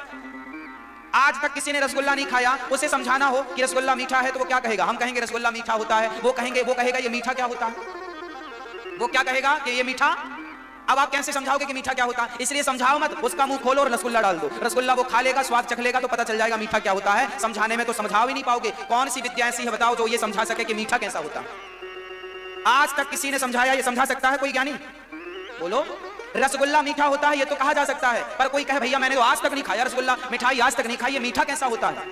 आज तक किसी ने रसगुल्ला नहीं खाया, उसे समझाना हो कि रसगुल्ला मीठा है तो वो क्या कहेगा? हम कहेंगे रसगुल्ला मीठा होता है, वो कहेगा ये मीठा क्या होता है? वो क्या कहेगा कि ये मीठा। अब आप कैसे समझाओगे कि मीठा क्या होता है? इसलिए समझाओ मत, उसका मुंह खोलो और रसगुल्ला डाल दो। रसगुल्ला वो खा लेगा, स्वाद चख लेगा तो पता चल जाएगा मीठा क्या होता है। समझाने में तो समझा ही नहीं पाओगे। कौन सी विद्या ऐसी है बताओ जो ये समझा सके कि मीठा कैसा होता है? आज तक किसी ने समझाया? ये समझा सकता है कोई ज्ञानी? बोलो। रसगुल्ला मीठा होता है ये तो कहा जा सकता है, पर कोई कहे भैया मैंने तो आज तक नहीं खाया रसगुल्ला, मिठाई आज तक नहीं खाई, ये मीठा कैसा होता है?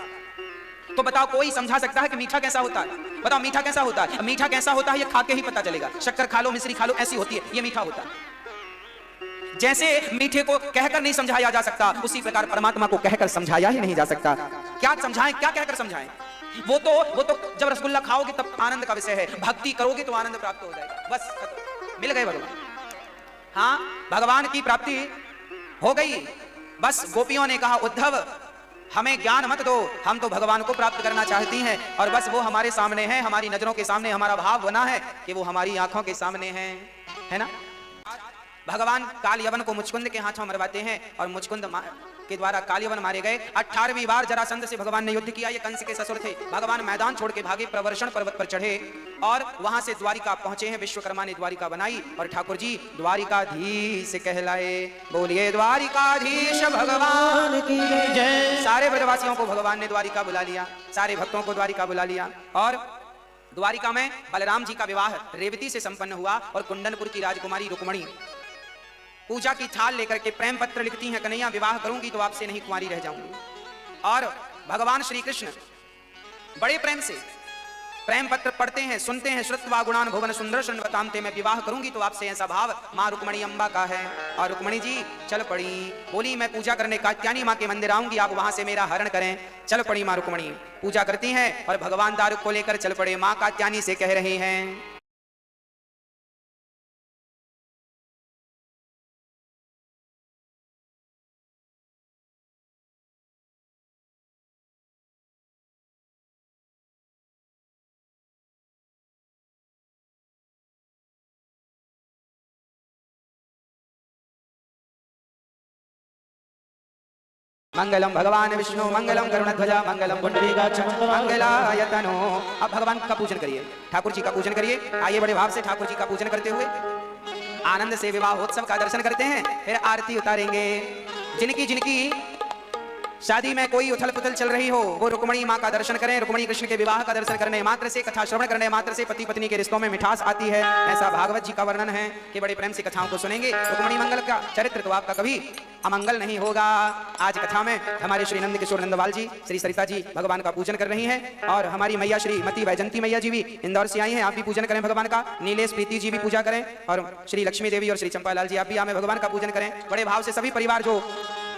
तो बताओ कोई समझा सकता है कि मीठा कैसा होता है? बताओ मीठा कैसा होता है? मीठा कैसा होता है ये खा के ही पता चलेगा। शक्कर खा लो, मिश्री खा लो, ऐसी होती है, ये मीठा होता है। जैसे मीठे को कहकर नहीं समझाया जा सकता, उसी प्रकार परमात्मा को कहकर समझाया ही नहीं जा सकता। क्या समझाएं, क्या कहकर समझाएं? वो तो जब रसगुल्ला खाओगे तब आनंद का विषय है, भक्ति करोगे तो आनंद प्राप्त हो जाएगा। बस मिल गए भगवान। हाँ, भगवान की प्राप्ति हो गई। बस गोपियों ने कहा उद्धव हमें ज्ञान मत दो, हम तो भगवान को प्राप्त करना चाहती हैं और बस वो हमारे सामने है, हमारी नजरों के सामने हमारा भाव बना है कि वो हमारी आंखों के सामने है ना। भगवान काल यवन को मुचकुंद के हाथों मरवाते हैं और मुचकुंद के द्वारा काल यवन मारे गए। 18वीं बार जरासंध से भगवान ने युद्ध किया। ये कंस के ससुर थे। भगवान मैदान छोड़ के भागे, प्रवर्षण पर्वत पर चढ़े और वहां से द्वारिका पहुंचे हैं। विश्वकर्मा ने द्वारिका बनाई और ठाकुर जी द्वारिकाधीश कहलाए। बोलिए द्वारिकाधीश भगवान की जय। सारे ब्रजवासियों को भगवान ने द्वारिका बुला लिया, सारे भक्तों को द्वारिका बुला लिया और द्वारिका में बलराम जी का विवाह रेवती से संपन्न हुआ और कुंडनपुर की राजकुमारी रुक्मणी पूजा की थाल लेकर के प्रेम पत्र लिखती हैं, कन्हैया विवाह करूंगी तो आपसे नहीं कुंवारी रह जाऊंगी। और भगवान श्री कृष्ण बड़े प्रेम से प्रेम पत्र पढ़ते हैं, सुनते हैं। श्रुत्वा गुणान भुवन सुंदर शृण्वतामते, मैं विवाह करूंगी तो आपसे ऐसा भाव माँ रुक्मणी अम्बा का है। और रुक्मणी जी चल पड़ी, बोली मैं पूजा करने कात्यायनी माँ के मंदिर आऊंगी, आप वहां से मेरा हरण करें। चल पड़ी माँ रुक्मणी, पूजा करती हैं और भगवान दारुक को लेकर चल पड़े। माँ कात्यायनी से कह रहे हैं मंगलम भगवान विष्णु मंगलम गरुड़ध्वजा मंगलम पुंडरीकाक्ष मंगलायतनो। अब भगवान का पूजन करिए, ठाकुर जी का पूजन करिए। आइए बड़े भाव से ठाकुर जी का पूजन करते हुए आनंद से विवाहोत्सव का दर्शन करते हैं, फिर आरती उतारेंगे। जिनकी शादी में कोई उथल पुथल चल रही हो वो रुक्मणी माँ का दर्शन करें। रुक्मणी कृष्ण के विवाह का दर्शन करने मात्र से, कथा श्रवण करने मात्र से पति पत्नी के रिश्तों में मिठास आती है। ऐसा भागवत जी का वर्णन है कि बड़े प्रेम से कथाओं को सुनेंगे। रुक्मणी मंगल का चरित्र तो आपका कभी अमंगल नहीं होगा। आज कथा में हमारे श्री नंद किशोर नंदवाल जी, श्री सरिता जी भगवान का पूजन कर रही हैं और हमारी मैया श्री मती वैजंती मैया जी भी इंदौर से आई हैं। आप भी पूजन करें भगवान का। नीलेश प्रीति जी भी पूजा करें और श्री लक्ष्मी देवी और श्री चंपालाल जी आप भी हमें भगवान का पूजन करें। बड़े भाव से सभी परिवार जो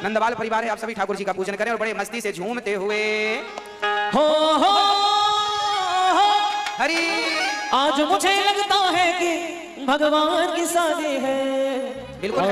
नंदवाल परिवार है आप सभी ठाकुर जी का पूजन करें और बड़े मस्ती से झूमते हुए हो हरि। आज मुझे लगता है कि भगवान की शादी है। बिल्कुल।